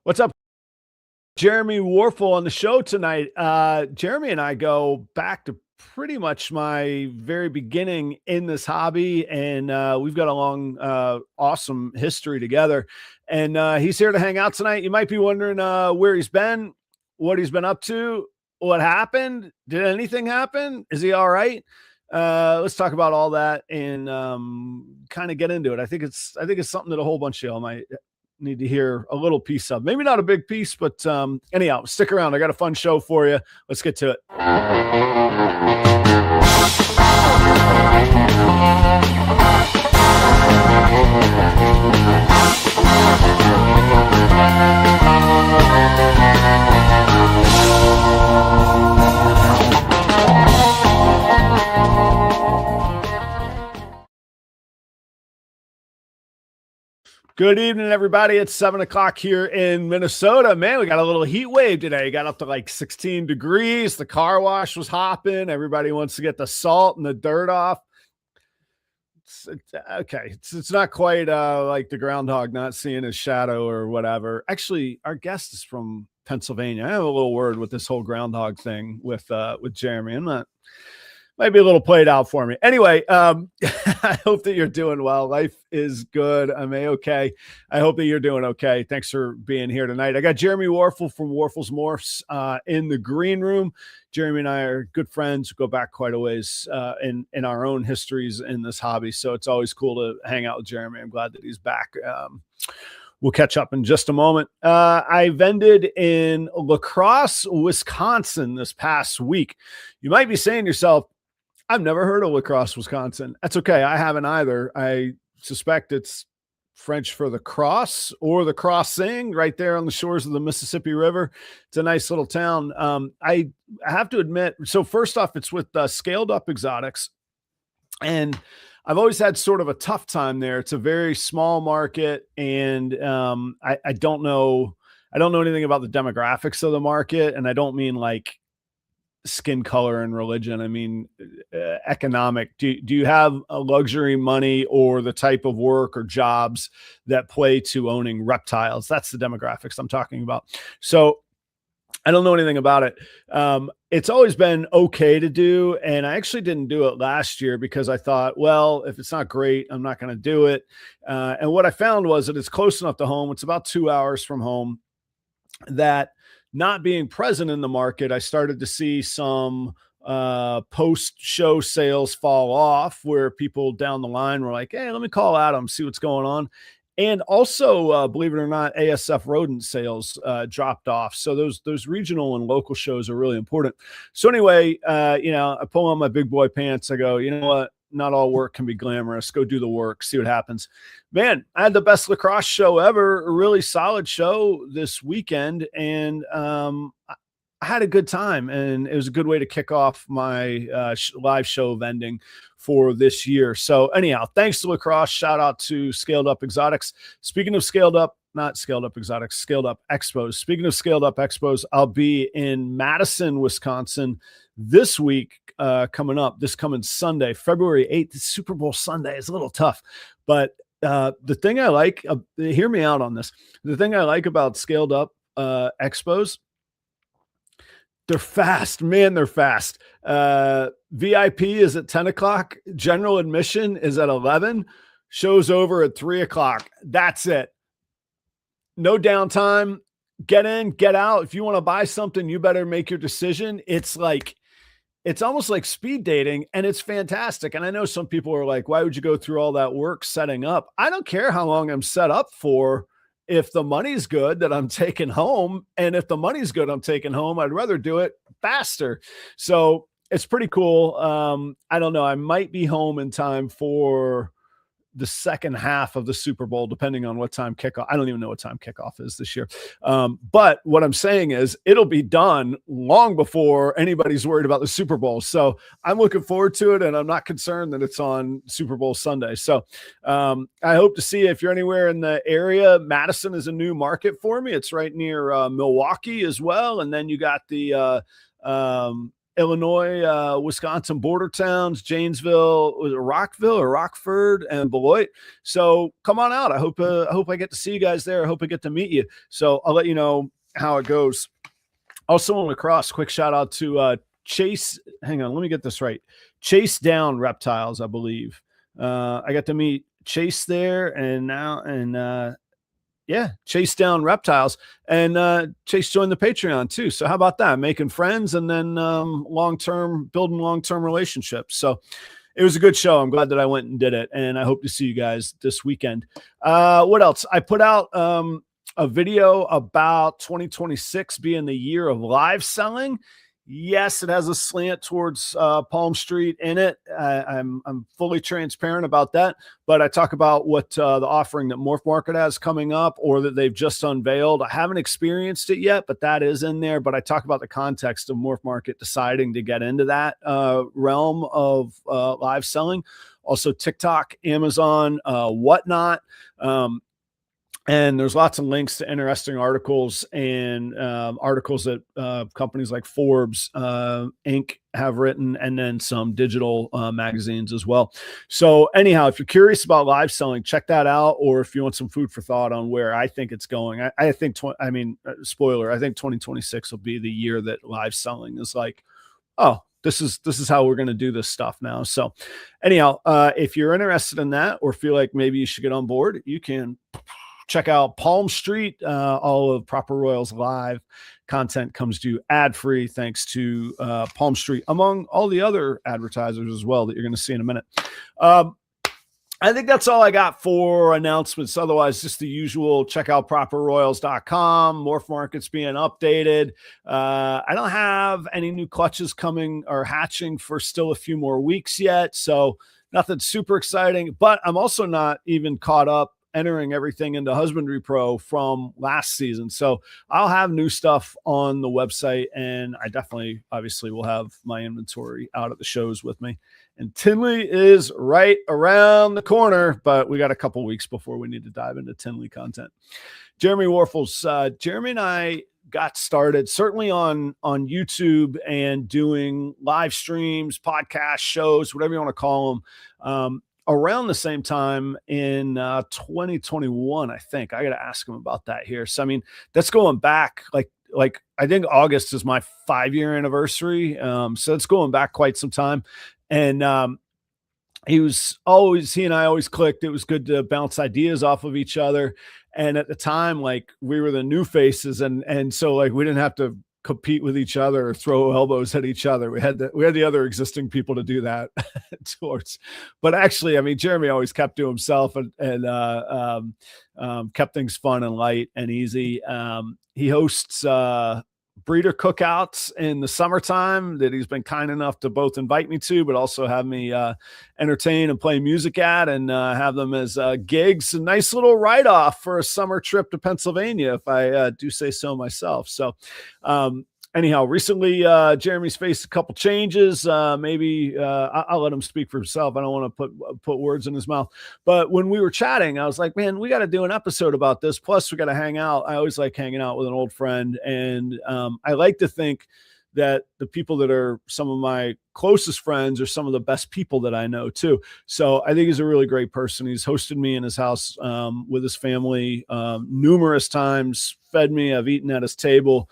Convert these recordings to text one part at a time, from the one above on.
What's up? Jeremy Warfel on the show tonight. Jeremy and I go back to pretty much my very beginning in this hobby, and we've got a long, awesome history together. And he's here to hang out tonight. You might be wondering where he's been, what he's been up to, what happened. Did anything happen? Is he all right? Let's talk about all that and kind of get into it. I think it's something that a whole bunch of y'all might need to hear a little piece of. Maybe not a big piece, but anyhow, stick around. I got a fun show for you. Let's get to it. Good evening, everybody. It's 7:00 here in Minnesota. Man, we got a little heat wave today. Got up to like 16 degrees. The car wash was hopping. Everybody wants to get the salt and the dirt off. It's not quite like the groundhog not seeing his shadow or whatever. Actually, our guest is from Pennsylvania. I have a little word with this whole groundhog thing with Jeremy. Might be a little played out for me. Anyway, I hope that you're doing well. Life is good. I'm okay. I hope that you're doing okay. Thanks for being here tonight. I got Jeremy Warfel from Warfel's Morphs in the green room. Jeremy and I are good friends, go back quite a ways in our own histories in this hobby. So it's always cool to hang out with Jeremy. I'm glad that he's back. We'll catch up in just a moment. I vended in La Crosse, Wisconsin this past week. You might be saying to yourself, I've never heard of La Crosse, Wisconsin. That's okay. I haven't either. I suspect it's French for the cross or the crossing right there on the shores of the Mississippi River. It's a nice little town. I have to admit, so first off, it's with Scaled Up Exotics. And I've always had sort of a tough time there. It's a very small market, and I don't know anything about the demographics of the market, and I don't mean like skin color and religion. I mean, economic. Do you have a luxury money or the type of work or jobs that play to owning reptiles? That's the demographics I'm talking about. So I don't know anything about it. It's always been okay to do. And I actually didn't do it last year because I thought, well, if it's not great, I'm not going to do it. And what I found was that it's close enough to home. It's about 2 hours from home, that not being present in the market, I started to see some post-show sales fall off, where people down the line were like, hey, let me call Adam, see what's going on. And also, believe it or not, ASF rodent sales dropped off. So those regional and local shows are really important. So anyway, I pull on my big boy pants. I go, you know what? Not all work can be glamorous. Go do the work, see what happens. Man, I had the best La Crosse show ever, a really solid show this weekend. And I had a good time, and it was a good way to kick off my live show vending for this year. So anyhow, thanks to La Crosse. Shout out to Scaled Up Exotics. Speaking of not Scaled Up Exotics, Scaled Up Expos. Speaking of Scaled Up Expos, I'll be in Madison, Wisconsin this week, this coming Sunday, February 8th, Super Bowl Sunday. Is a little tough, but the thing I like, hear me out on this. The thing I like about Scaled Up Expos, they're fast, man. They're fast. VIP is at 10 o'clock. General admission is at 11. Show's over at 3 o'clock. That's it. No downtime. Get in, get out. If you want to buy something, you better make your decision. It's almost like speed dating, and it's fantastic. And I know some people are like, why would you go through all that work setting up? I don't care how long I'm set up for. If the money's good, that I'm taking home. And if the money's good, I'm taking home. I'd rather do it faster. So it's pretty cool. I don't know. I might be home in time for the second half of the Super Bowl, depending on what time kickoff. I don't even know what time kickoff is this year. But what I'm saying is it'll be done long before anybody's worried about the Super Bowl. So I'm looking forward to it, and I'm not concerned that it's on Super Bowl Sunday. So I hope to see you if you're anywhere in the area. Madison is a new market for me. It's right near Milwaukee as well. And then you got the Illinois, Wisconsin border towns, Janesville, was it Rockville or Rockford, and Beloit. So come on out. I hope I get to see you guys there. I hope I get to meet you. So I'll let you know how it goes. Also on lacrosse, quick shout out to Chase. Hang on, let me get this right. Chase Down Reptiles, I believe. I got to meet Chase there, Chase Down Reptiles, and Chase joined the Patreon too. So how about that? Making friends and then building long-term relationships. So it was a good show. I'm glad that I went and did it, and I hope to see you guys this weekend. What else? I put out a video about 2026 being the year of live selling. Yes, it has a slant towards Palm Street in it. I'm fully transparent about that, but I talk about what the offering that Morph Market has coming up or that they've just unveiled. I haven't experienced it yet, but that is in there. But I talk about the context of Morph Market deciding to get into that realm of live selling. Also TikTok, Amazon, whatnot. And there's lots of links to interesting articles and articles that companies like Forbes, Inc. have written, and then some digital magazines as well. So anyhow, if you're curious about live selling, check that out. Or if you want some food for thought on where I think it's going, I think, spoiler, I think 2026 will be the year that live selling is like, oh, this is how we're going to do this stuff now. So anyhow, if you're interested in that or feel like maybe you should get on board, you can check out Palm Street. All of Proper Royals live content comes to you ad-free thanks to Palm Street, among all the other advertisers as well that you're going to see in a minute. I think that's all I got for announcements. Otherwise, just the usual. Check out properroyals.com. Morph Market's being updated. I don't have any new clutches coming or hatching for still a few more weeks yet, so nothing super exciting. But I'm also not even caught up entering everything into Husbandry Pro from last season. So I'll have new stuff on the website, and I definitely, obviously, will have my inventory out at the shows with me. And Tinley is right around the corner, but we got a couple weeks before we need to dive into Tinley content. Jeremy Warfels, Jeremy and I got started certainly on YouTube and doing live streams, podcast shows, whatever you want to call them. Around the same time in 2021, I think. I got to ask him about that here. So, I mean, that's going back like I think August is my 5-year anniversary. So it's going back quite some time. And he and I always clicked. It was good to bounce ideas off of each other. And at the time, like, we were the new faces. And so, like, we didn't have to compete with each other or throw elbows at each other. We had the other existing people to do that towards. But actually, I mean, Jeremy always kept to himself and kept things fun and light and easy. He hosts breeder cookouts in the summertime that he's been kind enough to both invite me to, but also have me entertain and play music at, and have them as gigs. A nice little write-off for a summer trip to Pennsylvania, if I do say so myself. So anyhow, recently Jeremy's faced a couple changes. Maybe I'll let him speak for himself. I don't want to put words in his mouth. But when we were chatting, I was like, man, we got to do an episode about this. Plus, we got to hang out. I always like hanging out with an old friend. And I like to think that the people that are some of my closest friends are some of the best people that I know too. So I think he's a really great person. He's hosted me in his house with his family numerous times, fed me. I've eaten at his table,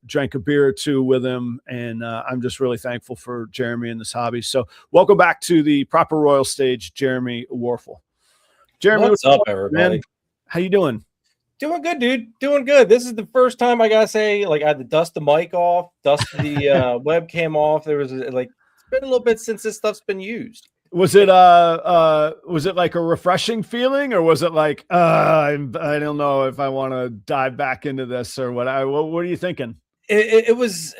drank a beer or two with him. And I'm just really thankful for Jeremy and this hobby. So welcome back to the Proper Royal stage, Jeremy Warfel. Jeremy, what's up, everybody? Man? How you doing? Doing good, dude. Doing good. This is the first time I gotta say, like, I had to dust the mic off, dust the webcam off. There was it's been a little bit since this stuff's been used. Was it like a refreshing feeling, or was it like I don't know if I want to dive back into this or what? What are you thinking? It was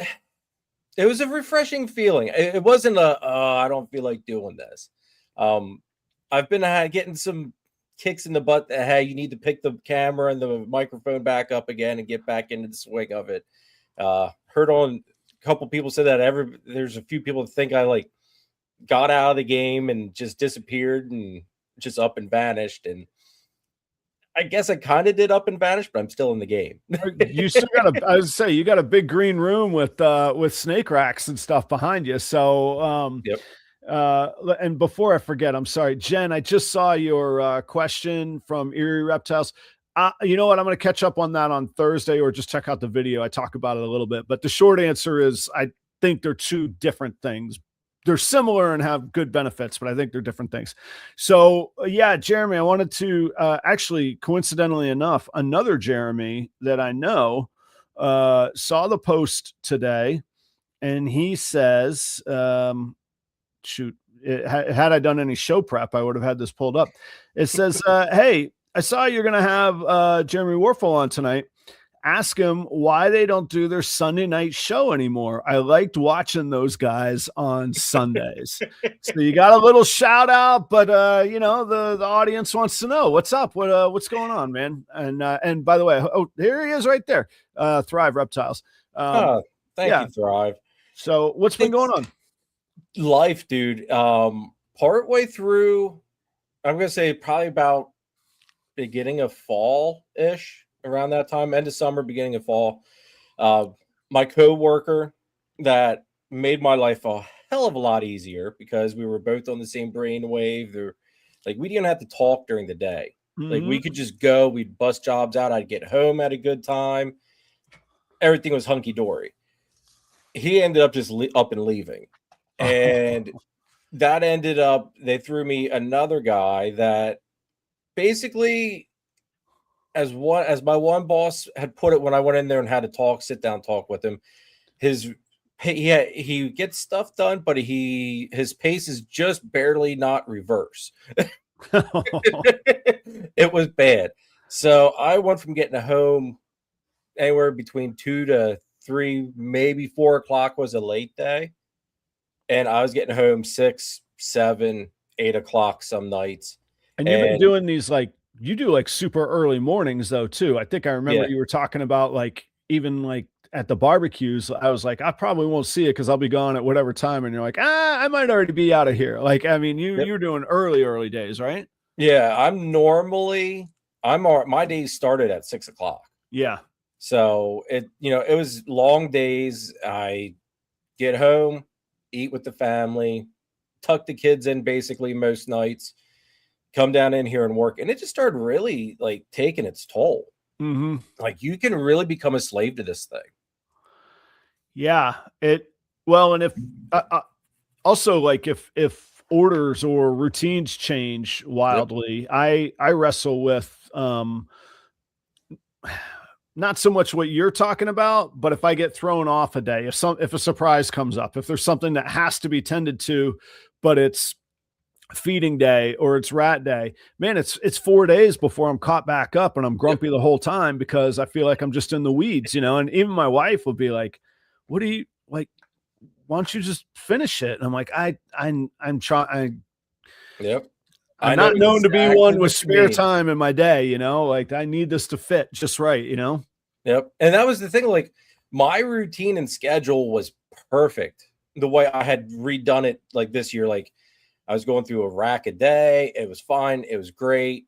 a refreshing feeling. It wasn't I don't feel like doing this. I've been getting some kicks in the butt that, hey, you need to pick the camera and the microphone back up again and get back into the swing of it. Heard on a couple people said that there's a few people that think I like got out of the game and just disappeared and just up and vanished. And I guess I kind of did up and vanish, but I'm still in the game. You still got I was say you got a big green room with snake racks and stuff behind you. So Yep. And before I forget, I'm sorry, Jen, I just saw your question from Erie Reptiles. You know what? I'm going to catch up on that on Thursday, or just check out the video. I talk about it a little bit, but the short answer is I think they're two different things. They're similar and have good benefits, but I think they're different things. So yeah, Jeremy, I wanted to actually, coincidentally enough, another Jeremy that I know saw the post today, and he says, shoot, had I done any show prep, I would have had this pulled up. It says, hey, I saw you're going to have Jeremy Warfel on tonight. Ask him why they don't do their Sunday night show anymore. I liked watching those guys on Sundays. So you got a little shout out, but you know, the audience wants to know what's up, what's going on, man. And by the way, oh, here he is right there. Thrive Reptiles. Thank you, Thrive. So what's been going on? Life, dude. Partway through, I'm gonna say probably about beginning of fall-ish. Around that time, end of summer, beginning of fall, my co-worker that made my life a hell of a lot easier, because we were both on the same brainwave. Like, we didn't have to talk during the day. Like, we could just go, we'd bust jobs out. I'd get home at a good time. Everything was hunky-dory. He ended up just up and leaving. And that ended up, they threw me another guy that basically, as my one boss had put it when I went in there and had to sit down, talk with him, he gets stuff done, but his pace is just barely not reverse. It was bad. So I went from getting home anywhere between 2 to 3, maybe 4 o'clock was a late day, and I was getting home 6, 7, 8 o'clock some nights. And you've been doing these, like, you do like super early mornings though too. I think I remember you were talking about, like, even like at the barbecues, I was like, I probably won't see it because I'll be gone at whatever time. And you're like, I might already be out of here. Like, I mean, you're doing early days, right? Yeah. My days started at 6 o'clock. Yeah. So it was long days. I get home, eat with the family, tuck the kids in basically most nights, come down in here and work. And it just started really like taking its toll. Like, you can really become a slave to this thing. Yeah. And if also, like, if orders or routines change wildly, I wrestle with, not so much what you're talking about, but if I get thrown off a day, if a surprise comes up, if there's something that has to be tended to, but it's feeding day or it's rat day, man, it's 4 days before I'm caught back up, and I'm grumpy the whole time because I feel like I'm just in the weeds, you know. And even my wife will be like, what do you like? Why don't you just finish it? And I'm like, I'm trying. Yep. I'm not known to be one with spare time in my day, you know, like I need this to fit just right, you know? Yep. And that was the thing. Like, my routine and schedule was perfect the way I had redone it. Like this year, like, I was going through a rack a day. It was fine. It was great.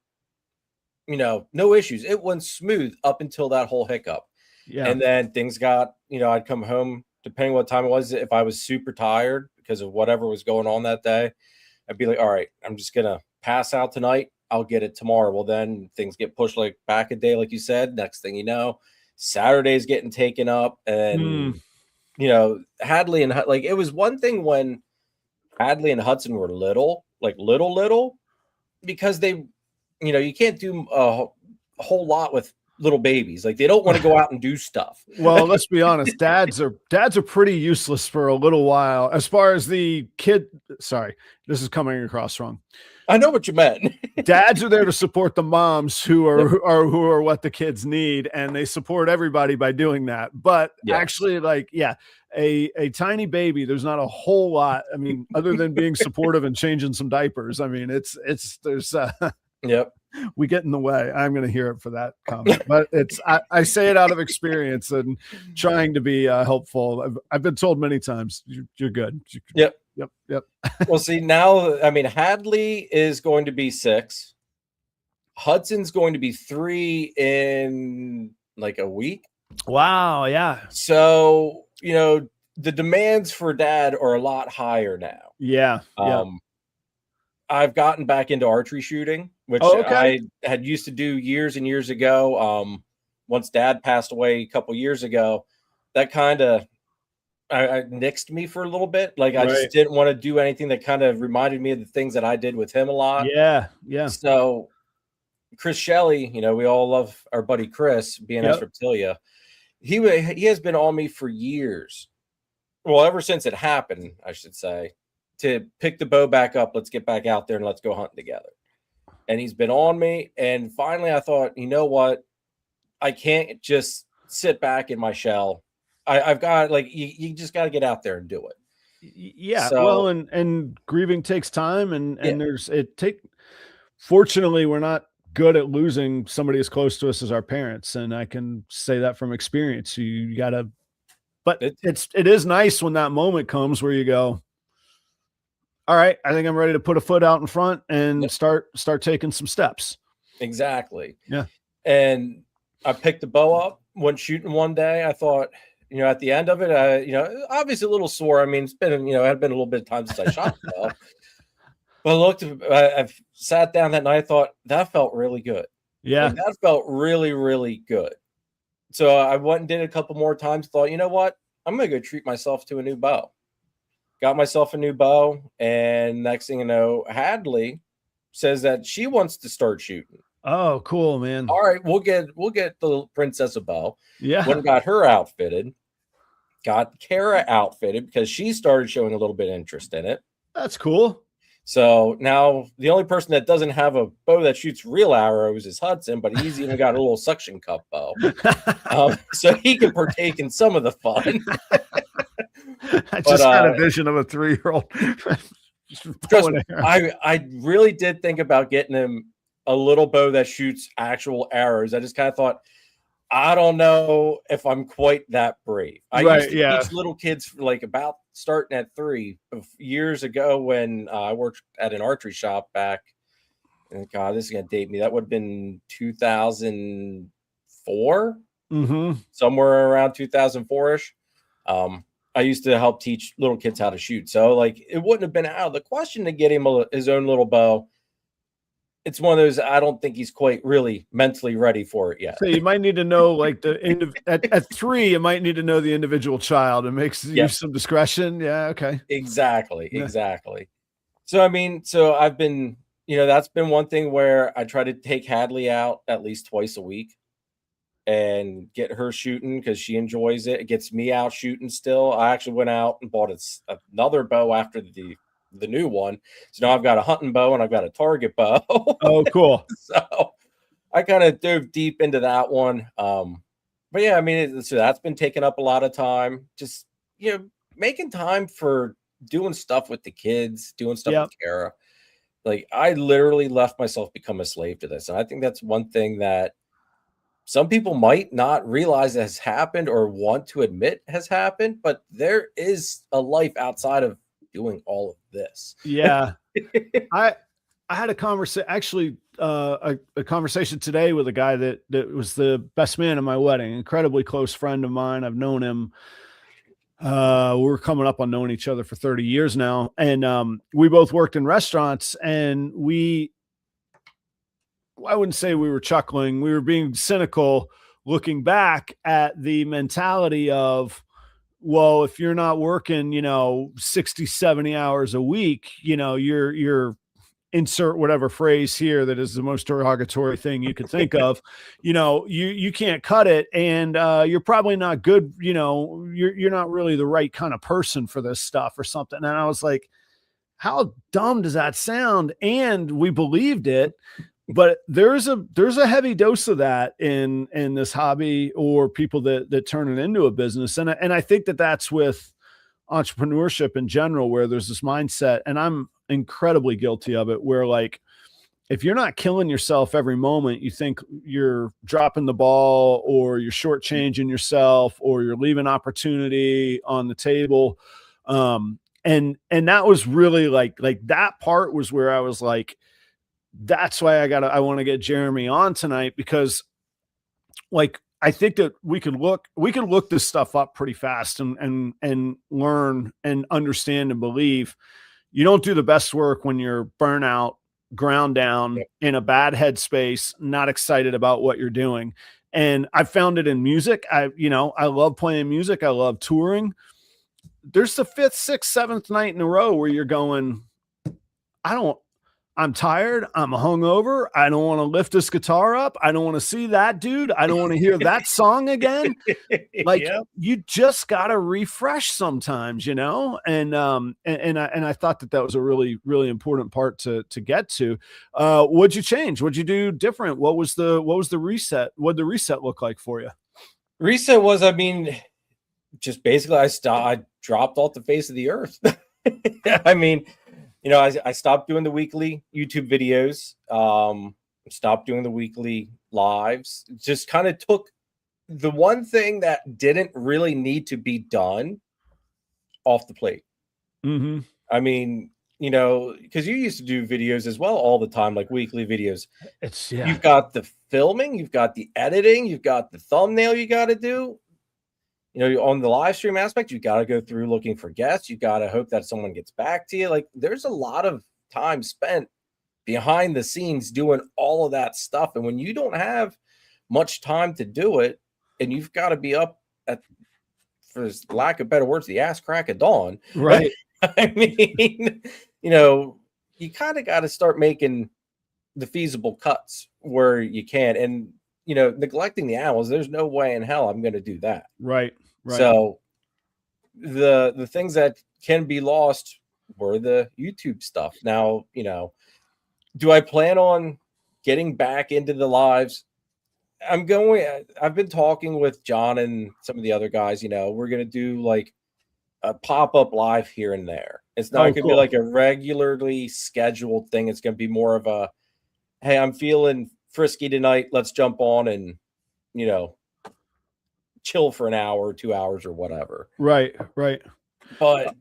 You know, no issues. It went smooth up until that whole hiccup. Yeah. And then things got, I'd come home, depending what time it was. If I was super tired because of whatever was going on that day, I'd be like, all right, I'm just going to pass out tonight. I'll get it tomorrow. Well, then things get pushed like back a day, like you said. Next thing you know, Saturday's getting taken up. And, Hadley and it was one thing when Hadley and Hudson were little, because they, you can't do a whole lot with little babies. Like, they don't want to go out and do stuff. Well, let's be honest. Dads are pretty useless for a little while. As far as the kid, sorry, this is coming across wrong. I know what you meant. Dads are there to support the moms who are what the kids need, and they support everybody by doing that. But actually, a tiny baby, there's not a whole lot. I mean, other than being supportive and changing some diapers. I mean, there's yep. We get in the way. I'm going to hear it for that comment, but I say it out of experience and trying to be helpful. I've been told many times, you're good. Yep. Yep. Well, see, now, I mean, Hadley is going to be 6. Hudson's going to be 3 in like a week. Wow. Yeah. So, the demands for dad are a lot higher now. Yeah. Yeah. I've gotten back into archery shooting, which I had used to do years and years ago. Once dad passed away a couple years ago, that kind of I nixed me for a little bit. Like I just didn't want to do anything that kind of reminded me of the things that I did with him a lot. Yeah. Yeah. So Chris Shelley, we all love our buddy Chris, BNS Reptilia. He has been on me for years. Well, ever since it happened, I should say, to pick the bow back up. Let's get back out there and let's go hunting together. And he's been on me. And finally I thought, you know what? I can't just sit back in my shell. I've got you just got to get out there and do it. Yeah. So, well, and grieving takes time and fortunately we're not good at losing somebody as close to us as our parents. And I can say that from experience. You gotta, but it is nice when that moment comes where you go, all right, I think I'm ready to put a foot out in front and start taking some steps. Exactly. Yeah. And I picked the bow up, went shooting one day. I thought, at the end of it, obviously a little sore. I mean, it's been, it had been a little bit of time since I shot the bow. But I've sat down that night. I thought that felt really good. Yeah. That felt really, really good. So I went and did it a couple more times. Thought, you know what? I'm going to go treat myself to a new bow. Got myself a new bow. And next thing you know, Hadley says that she wants to start shooting. Oh, cool, man. All right. We'll get the princess a bow. Yeah. Went and got her outfitted. Got Kara outfitted because she started showing a little bit of interest in it. That's cool. So now the only person that doesn't have a bow that shoots real arrows is Hudson, but he's even got a little suction cup bow. So he can partake in some of the fun. I just had a vision of a 3-year-old. I really did think about getting him a little bow that shoots actual arrows. I just kind of thought, I don't know if I'm quite that brave. I used to teach little kids about starting at 3 years ago when I worked at an archery shop back. And God, this is going to date me. That would have been 2004, somewhere around 2004-ish. I used to help teach little kids how to shoot. So it wouldn't have been out of the question to get him his own little bow. It's one of those, I don't think he's quite really mentally ready for it yet. So you might need to know at 3, you might need to know the individual child and makes use some discretion. Yeah. Okay. Exactly. So, I've been, that's been one thing where I try to take Hadley out at least twice a week and get her shooting because she enjoys it. It gets me out shooting still. I actually went out and bought another bow after the new one. So now I've got a hunting bow and I've got a target bow. Oh, cool. So I kind of dove deep into that one. But yeah, so that's been taking up a lot of time. Just, making time for doing stuff with the kids, doing stuff with Kara. I literally left myself become a slave to this. And I think that's one thing that some people might not realize has happened or want to admit has happened, but there is a life outside of doing all of this. Yeah. I had a conversation, actually, a conversation today with a guy that was the best man at my wedding, incredibly close friend of mine. I've known him. We're coming up on knowing each other for 30 years now. And we both worked in restaurants, and I wouldn't say we were chuckling. We were being cynical looking back at the mentality of, well, if you're not working, 60, 70 hours a week, you're insert whatever phrase here that is the most derogatory thing you could think of, you can't cut it. And you're probably not good. You're not really the right kind of person for this stuff or something. And I was like, how dumb does that sound? And we believed it. But there's a heavy dose of that in this hobby or people that turn it into a business. And I think that's with entrepreneurship in general, where there's this mindset, and I'm incredibly guilty of it, where if you're not killing yourself every moment, you think you're dropping the ball or you're shortchanging yourself or you're leaving opportunity on the table. And that was really like that part was where I was like, that's why I want to get Jeremy on tonight, because like, I think that we could look this stuff up pretty fast and learn and understand and believe. You don't do the best work when you're burnout, ground down, in a bad headspace, not excited about what you're doing. And I found it in music. I love playing music. I love touring. There's the 5th, 6th, 7th night in a row where you're going, I'm tired. I'm hungover. I don't want to lift this guitar up. I don't want to see that dude. I don't want to hear that song again. Like, you just got to refresh sometimes, and I thought that was a really, really important part to get to. What'd you change? What'd you do different? What was the reset? What'd the reset look like for you? Reset was, just basically I dropped off the face of the earth. I stopped doing the weekly YouTube videos, stopped doing the weekly lives, just kind of took the one thing that didn't really need to be done off the plate. Mm-hmm. Because you used to do videos as well all the time, like weekly videos. You've got the filming, you've got the editing, you've got the thumbnail you got to do. On the live stream aspect, you got to go through looking for guests. You got to hope that someone gets back to you. Like, there's a lot of time spent behind the scenes doing all of that stuff. And when you don't have much time to do it, and you've got to be up at, for lack of better words, the ass crack of dawn. Right. You kind of got to start making the feasible cuts where you can. And, neglecting the animals, there's no way in hell I'm going to do that. Right. So the things that can be lost were the YouTube stuff. Now, do I plan on getting back into the lives? I've been talking with John and some of the other guys, we're going to do like a pop-up live here and there. It's not going to be like a regularly scheduled thing. It's going to be more of a, hey, I'm feeling frisky tonight. Let's jump on and, chill for an hour or 2 hours or whatever. Right. But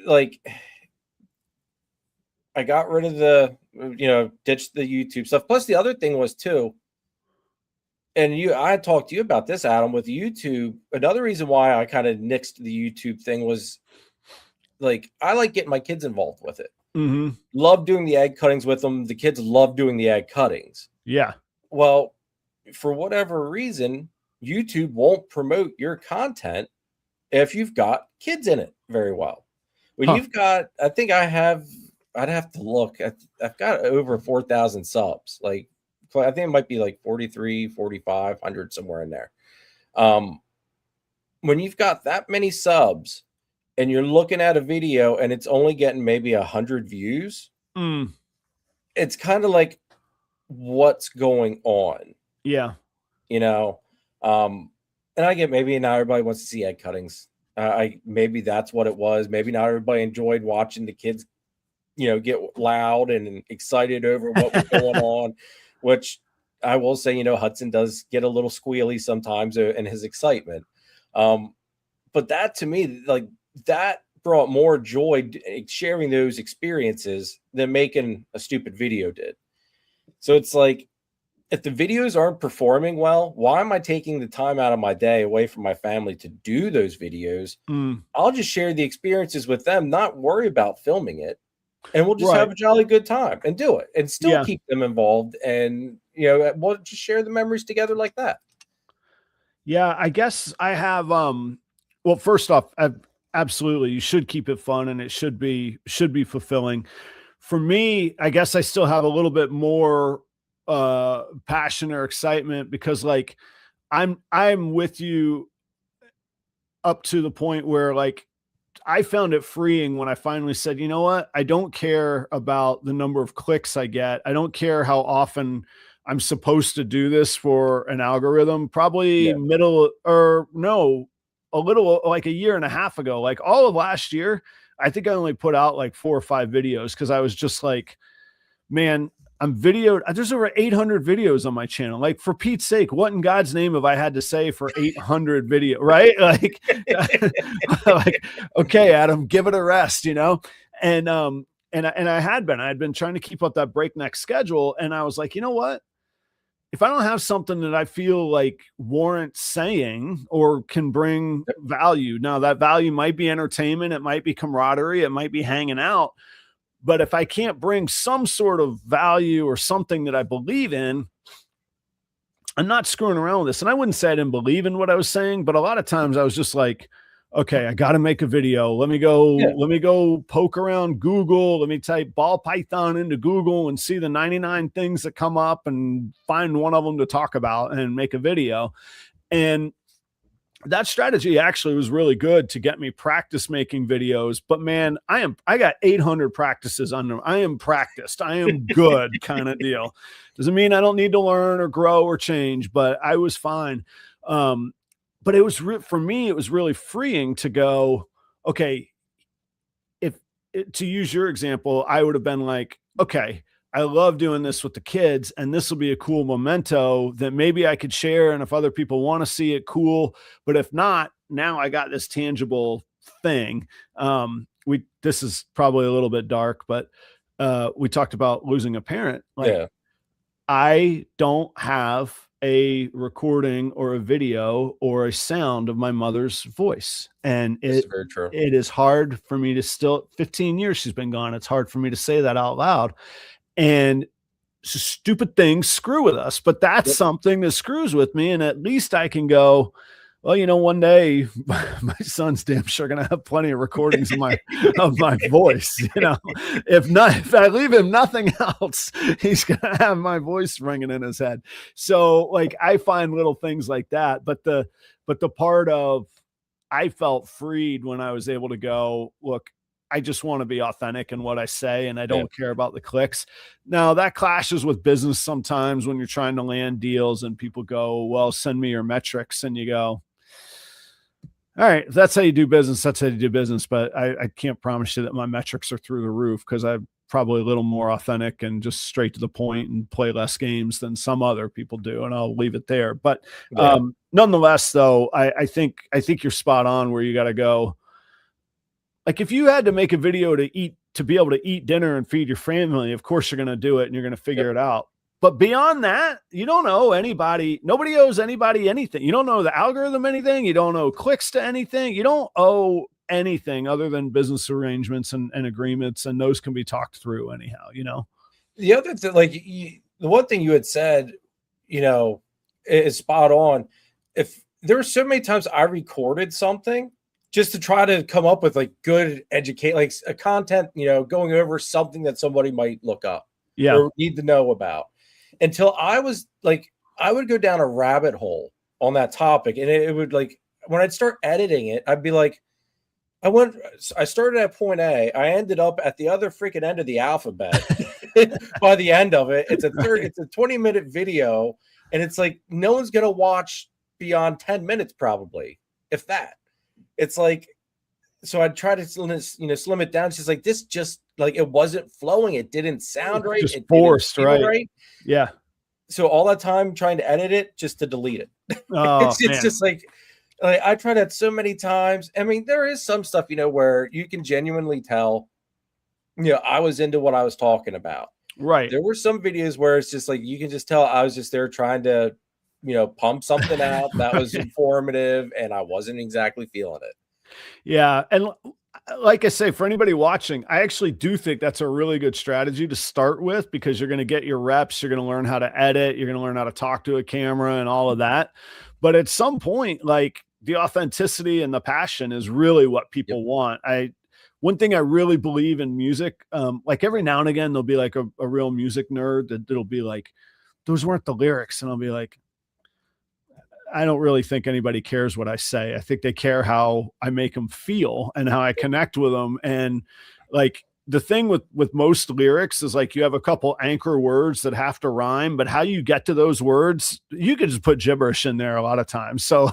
like, I got rid of ditched the YouTube stuff. Plus the other thing was too, and I talked to you about this, Adam, with YouTube. Another reason why I kind of nixed the YouTube thing was like, I like getting my kids involved with it. Mm-hmm. Love doing the egg cuttings with them. The kids love doing the egg cuttings. Yeah. Well, for whatever reason, YouTube won't promote your content if you've got kids in it very well. When you've got, I'd have to look. I've got over 4,000 subs. Like, I think it might be like 43, 4,500, somewhere in there. When you've got that many subs and you're looking at a video and it's only getting maybe 100 views, it's kind of like, what's going on? Yeah. And I get, maybe now everybody wants to see egg cuttings. Maybe that's what it was. Maybe not everybody enjoyed watching the kids, get loud and excited over what was going on, which I will say, Hudson does get a little squealy sometimes in his excitement. But that, to me, like, that brought more joy sharing those experiences than making a stupid video did. So it's like, if the videos aren't performing well, why am I taking the time out of my day away from my family to do those videos? I'll just share the experiences with them, not worry about filming it. And we'll just have a jolly good time and do it and still keep them involved. And, we'll just share the memories together like that. Yeah, I guess I have, well, first off, absolutely, you should keep it fun and it should be fulfilling. For me, I guess I still have a little bit more passion or excitement, because like I'm with you up to the point where, like, I found it freeing when I finally said, you know what, I don't care about the number of clicks I get. I don't care how often I'm supposed to do this for an algorithm. Probably a little like a year and a half ago, like all of last year, I think I only put out like 4 or 5 videos, because I was just like, man, I'm videoed. There's over 800 videos on my channel. Like, for Pete's sake, what in God's name have I had to say for 800 video, right? Like, like, okay, Adam, give it a rest, And And I had been trying to keep up that breakneck schedule. And I was like, you know what? If I don't have something that I feel like warrants saying or can bring value, now that value might be entertainment, it might be camaraderie, it might be hanging out. But if I can't bring some sort of value or something that I believe in, I'm not screwing around with this. And I wouldn't say I didn't believe in what I was saying, but a lot of times I was just like, okay, I got to make a video. Let me go poke around Google. Let me type ball python into Google and see the 99 things that come up and find one of them to talk about and make a video. And that strategy actually was really good to get me practice making videos. But man, I got 800 practices on them. I am practiced. I am good kind of deal. Doesn't mean I don't need to learn or grow or change, but I was fine. But it was for me, it was really freeing to go, okay, to use your example, I would have been like, okay, I love doing this with the kids, and this will be a cool memento that maybe I could share. And if other people want to see it, cool. But if not, now I got this tangible thing. This is probably a little bit dark, but we talked about losing a parent. Like, I don't have a recording or a video or a sound of my mother's voice. And it is hard for me to still, 15 years she's been gone. It's hard for me to say that out loud. And stupid things screw with us, but that's something that screws with me. And at least I can go, well, you know, one day my son's damn sure going to have plenty of recordings of my voice. You know, if I leave him nothing else, he's going to have my voice ringing in his head. So like, I find little things like that, but the part of, I felt freed when I was able to go, look, I just want to be authentic in what I say, and I don't care about the clicks. Now that clashes with business sometimes when you're trying to land deals and people go, well, send me your metrics. And you go, all right, if that's how you do business, that's how you do business. But I can't promise you that my metrics are through the roof, because I'm probably a little more authentic and just straight to the point and play less games than some other people do. And I'll leave it there. But nonetheless, though, I think you're spot on where you got to go. Like, if you had to make a video to be able to eat dinner and feed your family, of course you're going to do it and you're going to figure it out. But beyond that, you don't owe anybody. Nobody owes anybody anything. You don't know the algorithm anything. You don't owe clicks to anything. You don't owe anything other than business arrangements and agreements. And those can be talked through anyhow, you know? The other thing, like the one thing you had said, you know, is spot on. If there were so many times I recorded something just to try to come up with like good like a content, you know, going over something that somebody might look up or need to know about, until I was like, I would go down a rabbit hole on that topic. And it would, like, when I'd start editing it, I'd be like, I started at point A. I ended up at the other freaking end of the alphabet. By the end of it, it's a 20-minute video. And it's like, no one's going to watch beyond 10 minutes, probably, if that. It's like, so I'd try to, slim it down. It's just like, this just, like, it wasn't flowing. It didn't sound right. Just forced, right? Yeah. So all that time trying to edit it just to delete it. Oh, it's just like I tried that so many times. I mean, there is some stuff, you know, where you can genuinely tell, you know, I was into what I was talking about. Right. There were some videos where it's just like, you can just tell I was just there trying to, you know, pump something out that was informative, and I wasn't exactly feeling it. Yeah. And like I say, for anybody watching, I actually do think that's a really good strategy to start with, because you're going to get your reps. You're going to learn how to edit. You're going to learn how to talk to a camera and all of that. But at some point, like, the authenticity and the passion is really what people want. One thing I really believe in music, like every now and again, there'll be like a real music nerd that'll be like, those weren't the lyrics. And I'll be like, I don't really think anybody cares what I say. I think they care how I make them feel and how I connect with them. And like, the thing with most lyrics is, like, you have a couple anchor words that have to rhyme, but how you get to those words, you could just put gibberish in there a lot of times. So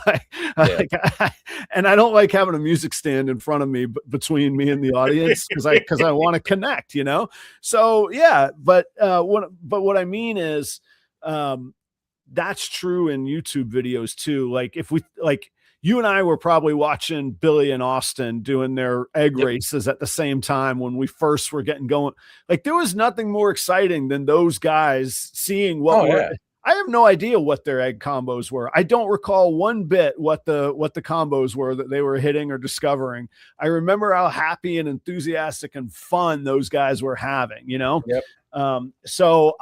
and I don't like having a music stand in front of me, between me and the audience, because I want to connect, you know? So yeah, but what I mean is, that's true in YouTube videos too. Like, you and I were probably watching Billy and Austin doing their egg Yep. races at the same time when we first were getting going. Like there was nothing more exciting than those guys seeing what Oh, were. yeah. I have no idea what their egg combos were. I don't recall one bit what the combos were that they were hitting or discovering. I remember how happy and enthusiastic and fun those guys were having, you know? Yep. So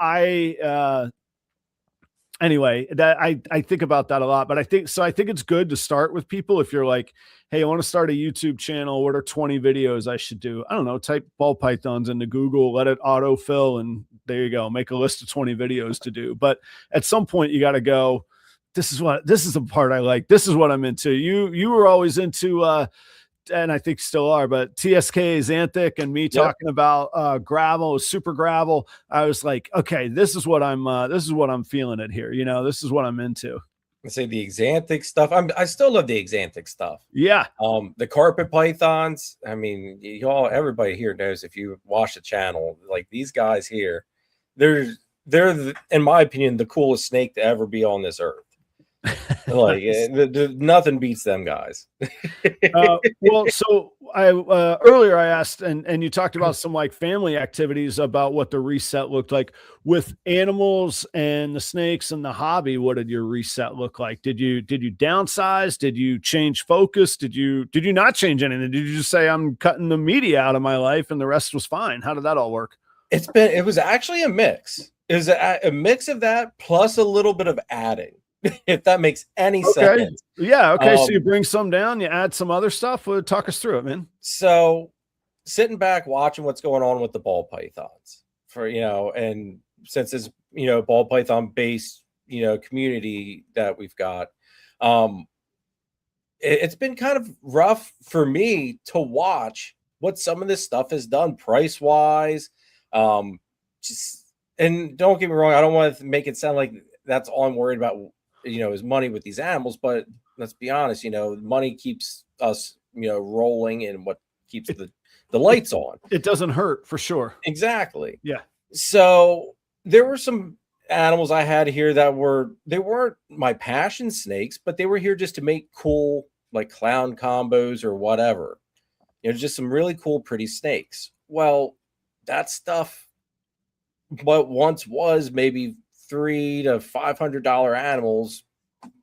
anyway, that I think about that a lot, but I think it's good to start with people. If you're like, hey, I want to start a YouTube channel, what are 20 videos I should do? I don't know, type ball pythons into Google, let it autofill, and there you go, make a list of 20 videos to do. But at some point you got to go, this is the part I like, this is what I'm into. You were always into and I think still are, but TSK, Xanthic, and me talking about gravel, super gravel. I was like, okay, this is what I'm feeling it here. You know, this is what I'm into. I say the Axanthic stuff. I still love the Axanthic stuff. Yeah. The carpet pythons. I mean, everybody here knows if you watch the channel, like these guys here, they're in my opinion the coolest snake to ever be on this earth. Like nothing beats them guys. Well, so I earlier I asked, and you talked about some like family activities about what the reset looked like with animals and the snakes and the hobby. What did your reset look like? Did you downsize? Did you change focus? Did you not change anything? Did you just say I'm cutting the media out of my life and the rest was fine? How did that all work? It was actually a mix. It was a mix of that plus a little bit of adding. If that makes any sense. Yeah. Okay. So you bring some down, you add some other stuff. Talk us through it, man. So sitting back, watching what's going on with the ball pythons and since it's, ball python based, community that we've got, it's been kind of rough for me to watch what some of this stuff has done price wise. And don't get me wrong, I don't want to make it sound like that's all I'm worried about, is money with these animals, but let's be honest, money keeps us, rolling, and what keeps the lights on. It doesn't hurt for sure. Exactly. Yeah. So there were some animals I had here they weren't my passion snakes, but they were here just to make cool, like clown combos or whatever, just some really cool, pretty snakes. Well, that stuff, what once was maybe $300 to $500 animals,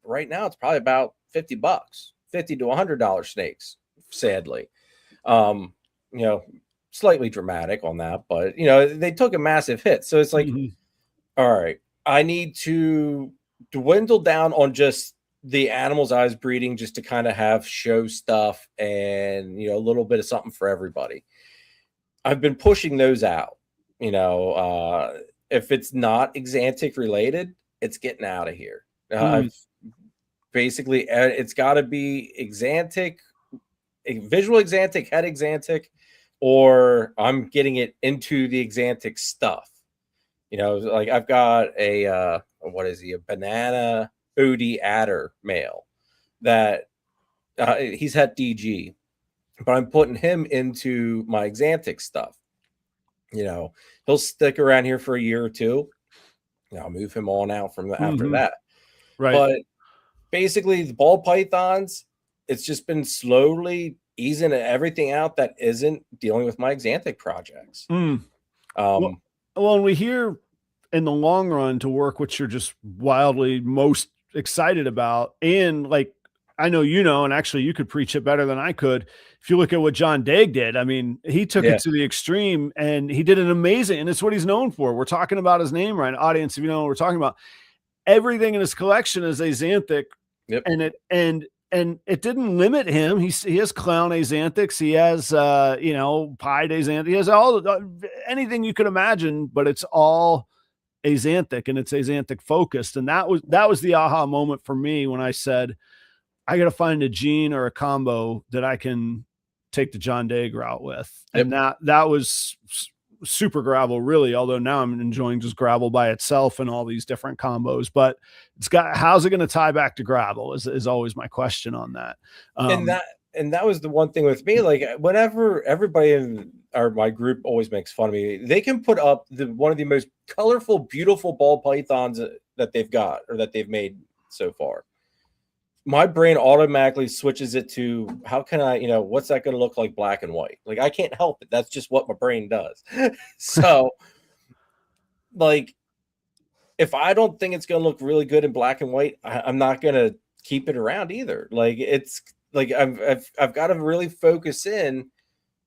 right now it's probably about $50, $50 to $100 snakes, sadly. Slightly dramatic on that, but they took a massive hit. So it's like, all right, I need to dwindle down on just the animals I was breeding just to kind of have show stuff and a little bit of something for everybody. I've been pushing those out. If it's not Axanthic related, it's getting out of here. Basically, it's got to be Axanthic, visual Axanthic, head Axanthic, or I'm getting it into the Axanthic stuff. Like I've got a banana OD adder male that he's had DG, but I'm putting him into my Axanthic stuff. He'll stick around here for a year or two. I'll move him on out from after that. Right. But basically, the ball pythons, it's just been slowly easing everything out that isn't dealing with my Axanthic projects. Well, and we hear in the long run to work, which you're just wildly most excited about, and like I know and actually you could preach it better than I could. If you look at what John Daig did, I mean, he took it to the extreme and he did an amazing, and it's what he's known for. We're talking about his name, right? Audience, if you know what we're talking about, everything in his collection is Axanthic. Yep. And it didn't limit him. He has clown Axanthics. He has, pied Axanthic. He has anything you could imagine, but it's all Axanthic and it's Axanthic focused. And that was the aha moment for me when I said, I got to find a gene or a combo that I can take the John Daig route with. Yep. And that was super gravel, really, although now I'm enjoying just gravel by itself and all these different combos. But how's it going to tie back to gravel is always my question on that. And that was the one thing with me, like whenever everybody in my group always makes fun of me, they can put up one of the most colorful, beautiful ball pythons that they've got or that they've made so far. my brain automatically switches it to how can I, what's that going to look like black and white? Like, I can't help it. That's just what my brain does. So, like, if I don't think it's going to look really good in black and white, I'm not going to keep it around either. Like, it's like I've got to really focus in,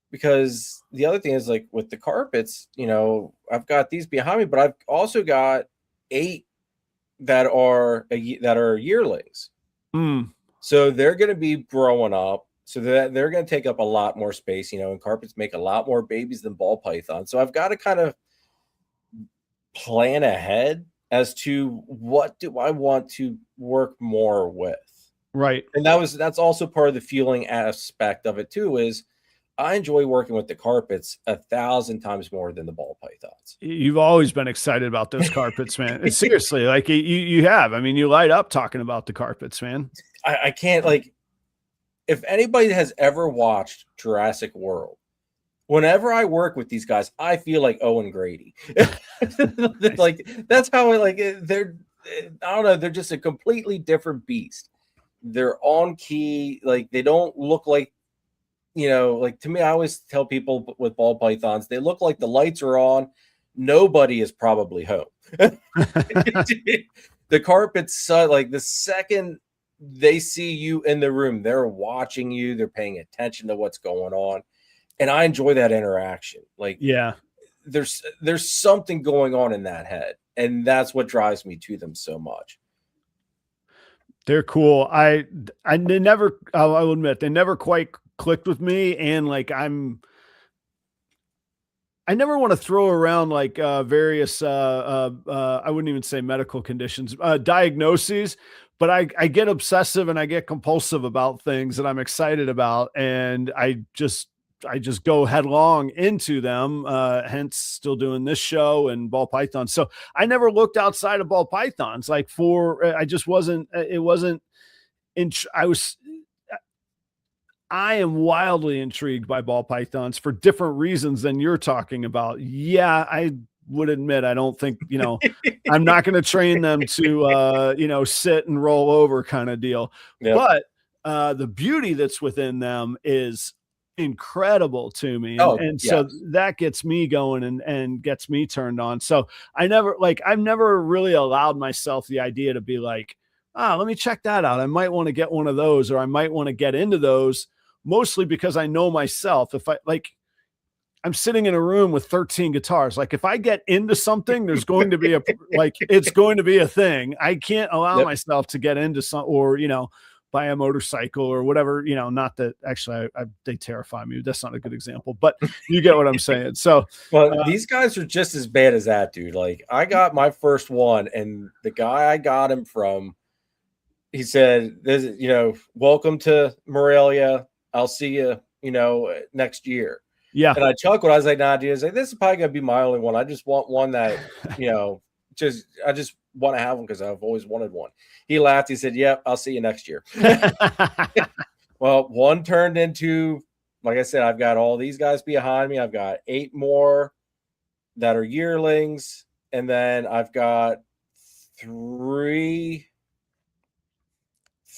because the other thing is, like, with the carpets, I've got these behind me, but I've also got 8 that are yearlings. So they're going to be growing up, so that they're going to take up a lot more space, and carpets make a lot more babies than ball pythons. So I've got to kind of plan ahead as to what do I want to work more with. Right. And that's also part of the fueling aspect of it too, is I enjoy working with the carpets 1,000 times more than the ball pythons. You've always been excited about those carpets, man. And seriously, like you have. I mean, you light up talking about the carpets, man. I can't, like, if anybody has ever watched Jurassic World, whenever I work with these guys, I feel like Owen Grady. Like, that's how they're, I don't know, they're just a completely different beast. They're on key. Like, they don't look like, like, to me, I always tell people with ball pythons, they look like the lights are on. Nobody is probably home. The carpets, like, the second they see you in the room, they're watching you, they're paying attention to what's going on. And I enjoy that interaction. Like, yeah, there's something going on in that head. And that's what drives me to them so much. They're cool. I never, I'll admit, they never quite clicked with me. And like, I never want to throw around like various, I wouldn't even say medical conditions, diagnoses, but I get obsessive and I get compulsive about things that I'm excited about. And I just go headlong into them, hence still doing this show and ball pythons. So I never looked outside of ball pythons. Like I am wildly intrigued by ball pythons for different reasons than you're talking about. Yeah, I would admit, I don't think, I'm not going to train them to, sit and roll over kind of deal. Yep. But the beauty that's within them is incredible to me. And so that gets me going and gets me turned on. So I've never really allowed myself the idea to be like, let me check that out. I might want to get one of those, or I might want to get into those, mostly because I know myself. If I'm sitting in a room with 13 guitars. Like, if I get into something, there's going to be it's going to be a thing. I can't allow myself to get into some, or, buy a motorcycle or whatever, not that actually they terrify me. That's not a good example, but you get what I'm saying. So, well, these guys are just as bad as that, dude. Like, I got my first one, and the guy I got him from, he said, welcome to Morelia. I'll see you, next year. Yeah. And I chuckled. I was like, nah, dude. I was like, this is probably going to be my only one. I just want one that, I just want to have one because I've always wanted one. He laughed. He said, yep, I'll see you next year. Well, one turned into, like I said, I've got all these guys behind me. I've got 8 more that are yearlings. And then I've got three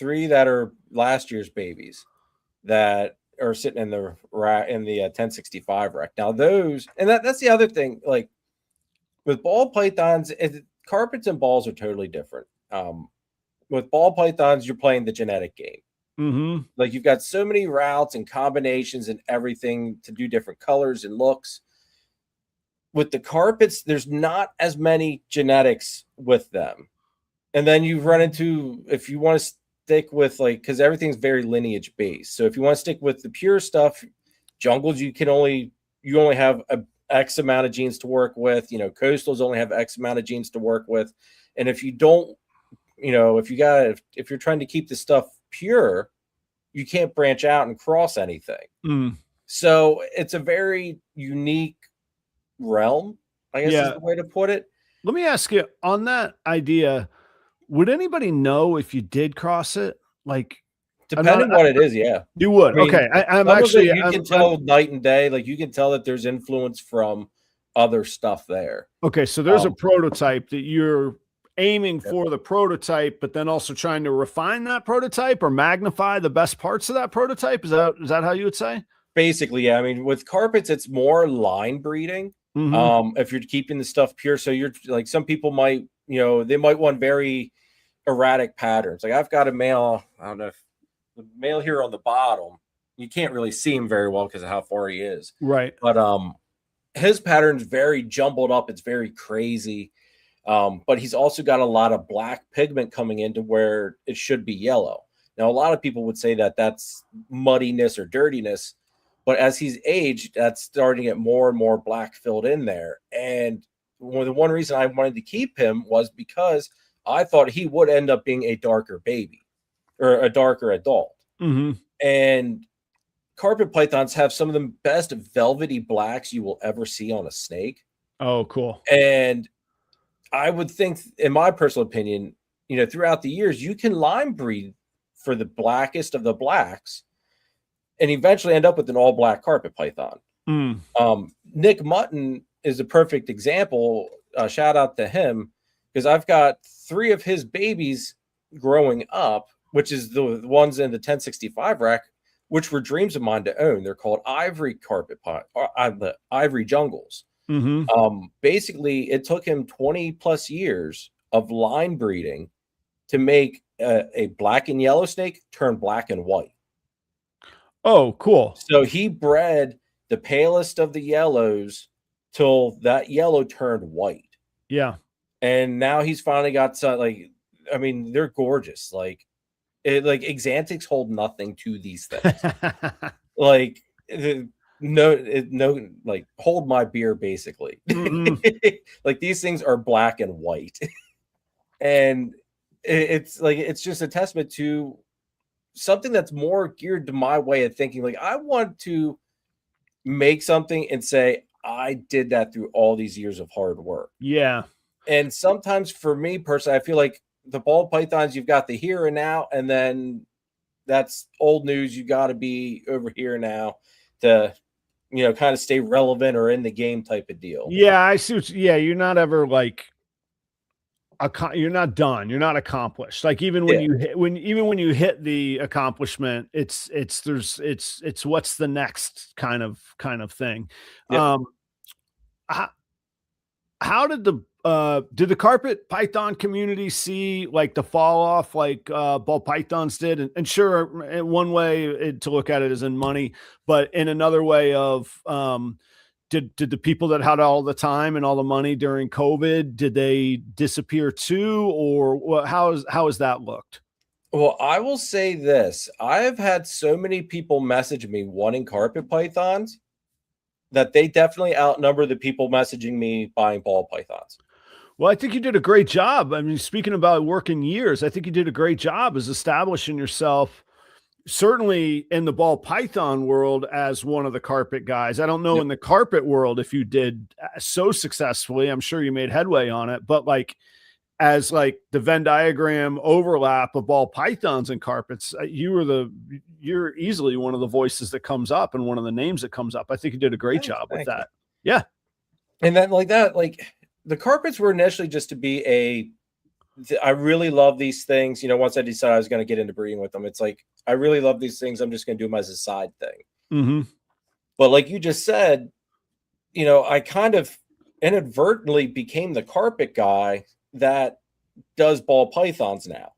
that are last year's babies that are sitting in the 1065 rack. Now those, and that's the other thing, like with ball pythons, carpets and balls are totally different. With ball pythons, you're playing the genetic game. Mm-hmm. Like, you've got so many routes and combinations and everything to do different colors and looks. With the carpets, there's not as many genetics with them. And then you run into, if you want to stick with, like, because everything's very lineage based. So if you want to stick with the pure stuff, jungles, you only have a X amount of genes to work with. Coastals only have X amount of genes to work with. And if you don't, if you're trying to keep the stuff pure, you can't branch out and cross anything. So it's a very unique realm, I guess is the way to put it. Let me ask you on that idea. Would anybody know if you did cross it? Like, depending on what it is, yeah. You would. Okay. I'm actually, you can tell night and day. Like, you can tell that there's influence from other stuff there. Okay. So there's a prototype that you're aiming for the prototype, but then also trying to refine that prototype or magnify the best parts of that prototype. Is that how you would say? Basically, yeah. I mean, with carpets, it's more line breeding. If you're keeping the stuff pure, so you're like, some people might, they might want very erratic patterns. Like I've got a male, I don't know if the male here on the bottom, you can't really see him very well because of how far he is. Right. But his pattern's very jumbled up. It's very crazy. But he's also got a lot of black pigment coming into where it should be yellow. Now, a lot of people would say that that's muddiness or dirtiness, but as he's aged, that's starting to get more and more black filled in there. And the one reason I wanted to keep him was because I thought he would end up being a darker baby or a darker adult. And carpet pythons have some of the best velvety blacks you will ever see on a snake. Oh, cool. And I would think, in my personal opinion, throughout the years, you can line breed for the blackest of the blacks and eventually end up with an all black carpet python. Nick Mutton is a perfect example. Shout out to him, because I've got 3 of his babies growing up, which is the ones in the 1065 rack, which were dreams of mine to own. They're called ivory carpet the ivory jungles. Basically, it took him 20 plus years of line breeding to make a black and yellow snake turn black and white. Oh, cool. So he bred the palest of the yellows till that yellow turned white. Yeah. And now he's finally got some, they're gorgeous. Like axanthics hold nothing to these things. Hold my beer, basically. Like, these things are black and white. And it's just a testament to something that's more geared to my way of thinking. Like, I want to make something and say, I did that through all these years of hard work. Yeah. And sometimes for me personally, I feel like the ball pythons, you've got the here and now, and then that's old news. You got to be over here now to, kind of stay relevant or in the game type of deal. Yeah, I see. You're not ever like, you're not done. You're not accomplished. Like, even when you hit the accomplishment, it's what's the next kind of thing. Yep. How did the carpet python community see like the fall off like ball pythons did? And sure, one way to look at it is in money, but in another way of did the people that had all the time and all the money during COVID, did they disappear too, or how has that looked? Well, I will say this: I've had so many people message me wanting carpet pythons that they definitely outnumber the people messaging me buying ball pythons. Well, I think you did a great job. I mean, speaking about working years, I think you did a great job as establishing yourself, certainly in the ball python world, as one of the carpet guys. I don't know in the carpet world if you did so successfully. I'm sure you made headway on it, but like, as like the Venn diagram overlap of ball pythons and carpets, you're easily one of the voices that comes up and one of the names that comes up. I think you did a great job with that. Yeah. And then the carpets were initially just to be I really love these things. Once I decided I was going to get into breeding with them, it's like, I really love these things. I'm just going to do them as a side thing. But like you just said, I kind of inadvertently became the carpet guy that does ball pythons now.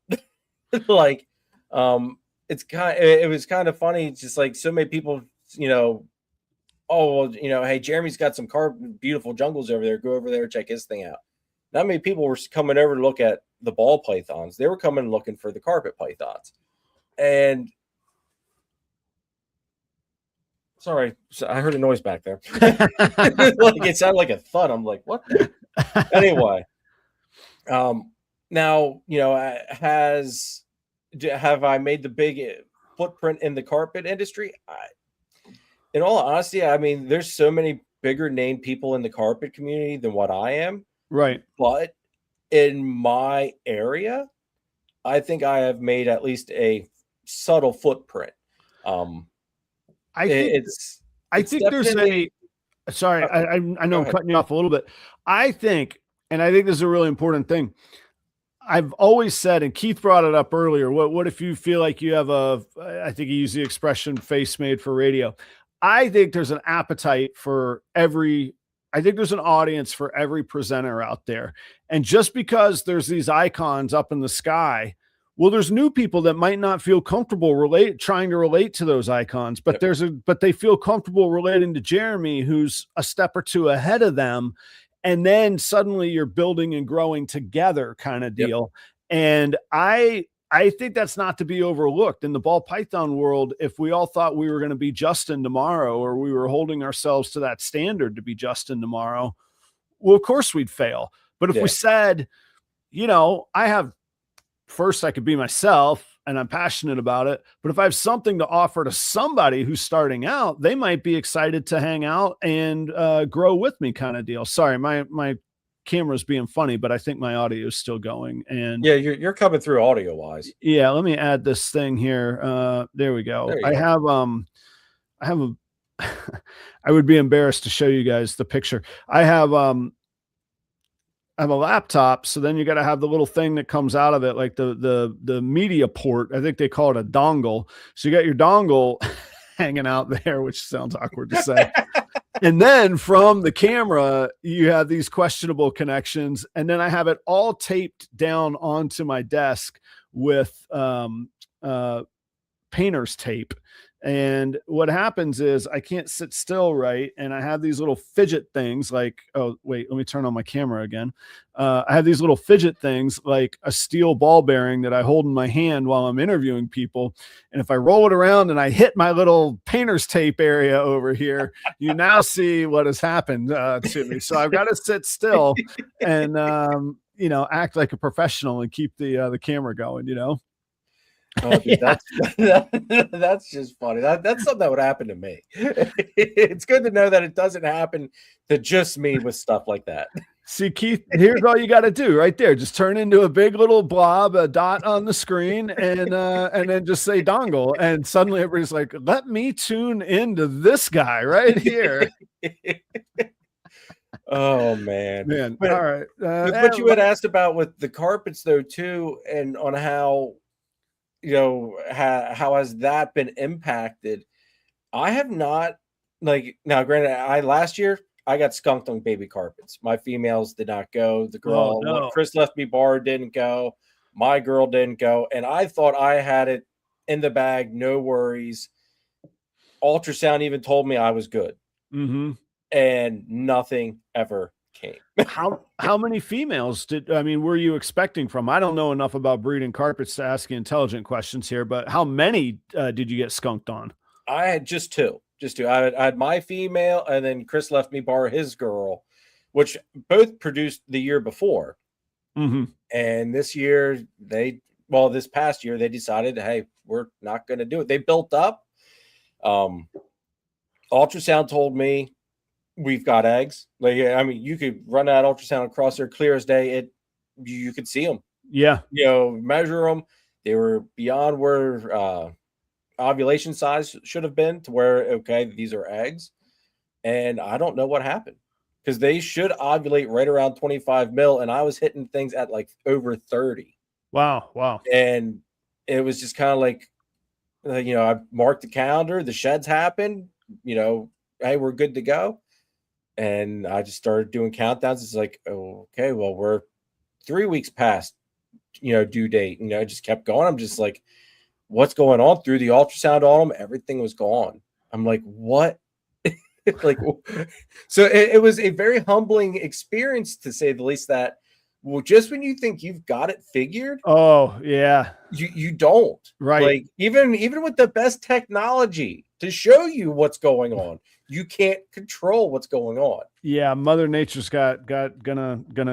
It was kind of funny. Just like so many people, oh, well, hey, Jeremy's got some beautiful jungles over there. Go over there, check his thing out. Not many people were coming over to look at the ball pythons. They were coming looking for the carpet pythons. And sorry, I heard a noise back there. It sounded like a thud. I'm like, what? Anyway, now, have I made the big footprint in the carpet industry? In all honesty, I mean, there's so many bigger name people in the carpet community than what I am. Right. But in my area, I think I have made at least a subtle footprint. I think there's sorry, I know I'm cutting you off a little bit. I think this is a really important thing. I've always said, and Keith brought it up earlier, what if you feel like you have I think he used the expression face made for radio. I think there's an appetite for I think there's an audience for every presenter out there. And just because there's these icons up in the sky, well, there's new people that might not feel comfortable trying to relate to those icons, but but they feel comfortable relating to Jeremy, who's a step or two ahead of them. And then suddenly you're building and growing together kind of deal. And I think that's not to be overlooked in the ball python world. If we all thought we were going to be Justin tomorrow, or we were holding ourselves to that standard to be Justin tomorrow, well, of course we'd fail. But if we said, first I could be myself and I'm passionate about it, but if I have something to offer to somebody who's starting out, they might be excited to hang out and grow with me kind of deal. Sorry, my camera's being funny, but I think my audio is still going. And you're coming through audio wise. Yeah. Let me add this thing here. There we go. I have I would be embarrassed to show you guys the picture. I have a laptop, so then you got to have the little thing that comes out of it, like the media port. I think they call it a dongle. So you got your dongle hanging out there, which sounds awkward to say. And then from the camera, you have these questionable connections. And then I have it all taped down onto my desk with painter's tape. And what happens is I can't sit still, right? And I have these little fidget things like, oh, wait, let me turn on my camera again. I have these little fidget things like a steel ball bearing that I hold in my hand while I'm interviewing people. And if I roll it around and I hit my little painter's tape area over here, you now see what has happened to me. So I've got to sit still and, act like a professional and keep the camera going, Oh, dude, that's just funny. That's something that would happen to me. It's good to know that it doesn't happen to just me with stuff like that. See, Keith, here's all you got to do right there. Just turn into a big little blob, a dot on the screen, and then just say dongle. And suddenly everybody's like, let me tune into this guy right here. Oh, man. But, all right. What you had asked about with the carpets, though, too, and on how how has that been impacted? I have not, now granted, last year I got skunked on baby carpets. My females did not go. The girl Chris left me bar didn't go. My girl didn't go, and I thought I had it in the bag, no worries. Ultrasound even told me I was good. And nothing ever came. How many females were you expecting from? I don't know enough about breeding carpets to ask you intelligent questions here, but how many did you get skunked on? I had just two. I had my female, and then Chris left me bar his girl, which both produced the year before. And this year this past year they decided, hey, we're not going to do it. They built up. Ultrasound told me, we've got eggs. You could run that ultrasound across there clear as day. You could see them. Yeah. Measure them. They were beyond where ovulation size should have been to where, okay, these are eggs. And I don't know what happened because they should ovulate right around 25 mil. And I was hitting things at like over 30. Wow. And it was just kind of like, I marked the calendar, the sheds happened, hey, we're good to go. And I just started doing countdowns. It's like, oh, okay, well, we're 3 weeks past, due date. I just kept going. I'm just like, what's going on? Through the ultrasound on them, everything was gone. I'm like, what? So it was a very humbling experience, to say the least, that, well, just when you think you've got it figured. Oh, yeah. You don't. Right. Even with the best technology to show you what's going on, you can't control what's going on. Yeah, Mother Nature's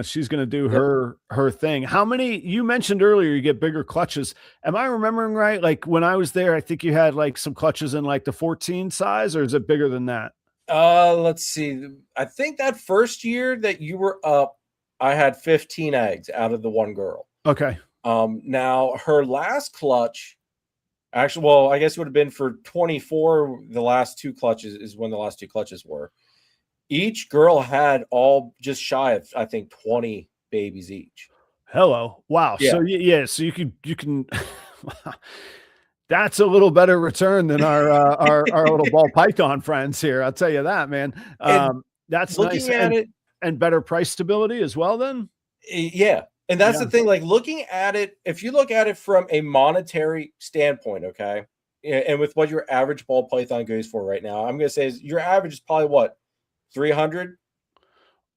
she's gonna do her thing. How many, you mentioned earlier you get bigger clutches? Am I remembering right? Like when I was there, I think you had like some clutches in like the 14 size, or is it bigger than that? Let's see. I think that first year that you were up, I had 15 eggs out of the one girl. Okay. Now her last clutch, actually, well, I guess it would have been for 24. The last two clutches is when the last two clutches were. Each girl had all just shy of, I think, 20 babies each. Hello. Wow. Yeah. So yeah, so you can that's a little better return than our little ball python friends here. I'll tell you that, man. And That's nice looking at it, and better price stability as well then. yeah. And that's Yeah. the thing, like looking at it, if you look at it from a monetary standpoint, okay, and with what your average ball python goes for right now, I'm going to say is your average is probably what, 300,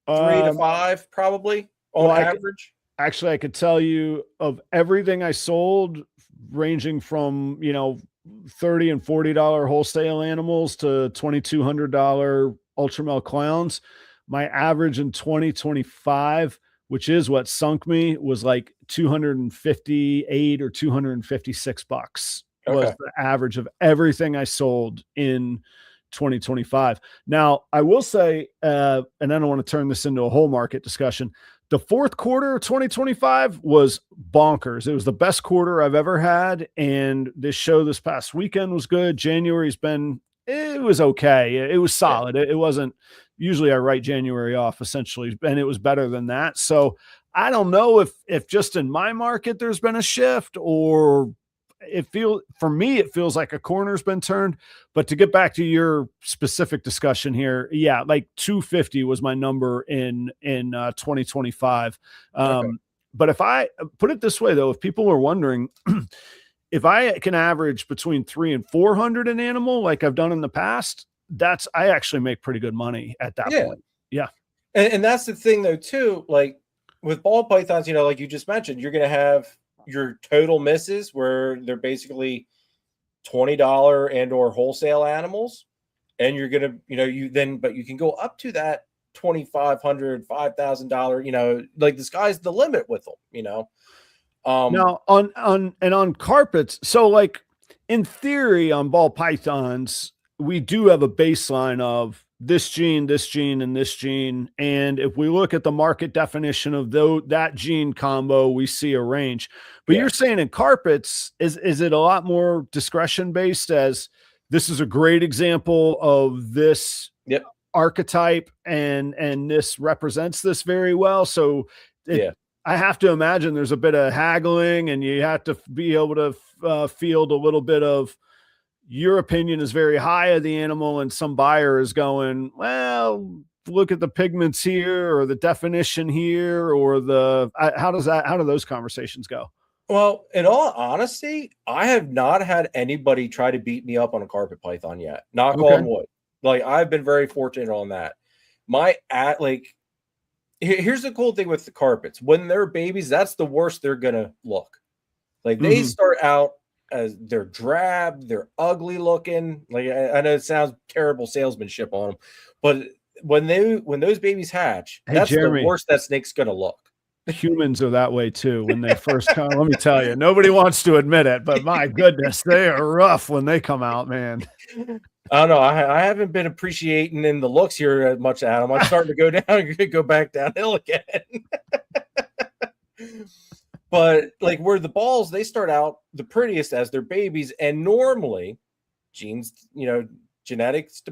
3 to 5, probably on Well, average. actually I could tell you of everything I sold, ranging from $30 and $40 wholesale animals to $2,200 ultramel clowns. My average in 2025, which is what sunk me, was like 258 or 256 bucks was Okay. the average of everything I sold in 2025. Now, I will say, and I don't want to turn this into a whole market discussion. The fourth quarter of 2025 was bonkers. It was the best quarter I've ever had. And this show this past weekend was good. January's been, it was okay. It was Yeah. solid. It wasn't, usually I write January off essentially, and it was better than that. So I don't know if just in my market there's been a shift, or for me it feels like a corner's been turned. But to get back to your specific discussion here, yeah, like 250 was my number in 2025. Okay. But if I put it this way though, if people are wondering, if I can average between 300 and 400 an animal like I've done in the past, I actually make pretty good money at that Yeah. point. Yeah. And that's the thing though, too, like with ball pythons, like you just mentioned, you're going to have your total misses where they're basically $20 and or wholesale animals. And you're going to, but you can go up to that $2,500, $5,000, like the sky's the limit with them. Now on carpets, so like in theory on ball pythons, we do have a baseline of this gene, and this gene. And if we look at the market definition of that gene combo, we see a range. But Yeah. you're saying in carpets, is it a lot more discretion based, as this is a great example of this Yep. archetype and this represents this very well. So Yeah. I have to imagine there's a bit of haggling, and you have to be able to field a little bit of, your opinion is very high of the animal, and some buyer is going, well, look at the pigments here, or the definition here, or how do those conversations go? Well, in all honesty, I have not had anybody try to beat me up on a carpet python yet. Knock Okay. on wood. Like I've been very fortunate on that. Here's the cool thing with the carpets. When they're babies, that's the worst they're gonna look. Like they start out as they're drab, they're ugly looking. Like I know it sounds terrible salesmanship on them, but when those babies hatch, Hey, that's Jeremy, the worst that snake's gonna look. humans are that way too when they first come. Let me tell you, nobody wants to admit it, but my goodness, they are rough when they come out, man. I don't know. I haven't been appreciating in the looks here as much, Adam. I'm starting to go down and go back downhill again. But like where the balls, they start out the prettiest as they're babies, and normally genes, genetics,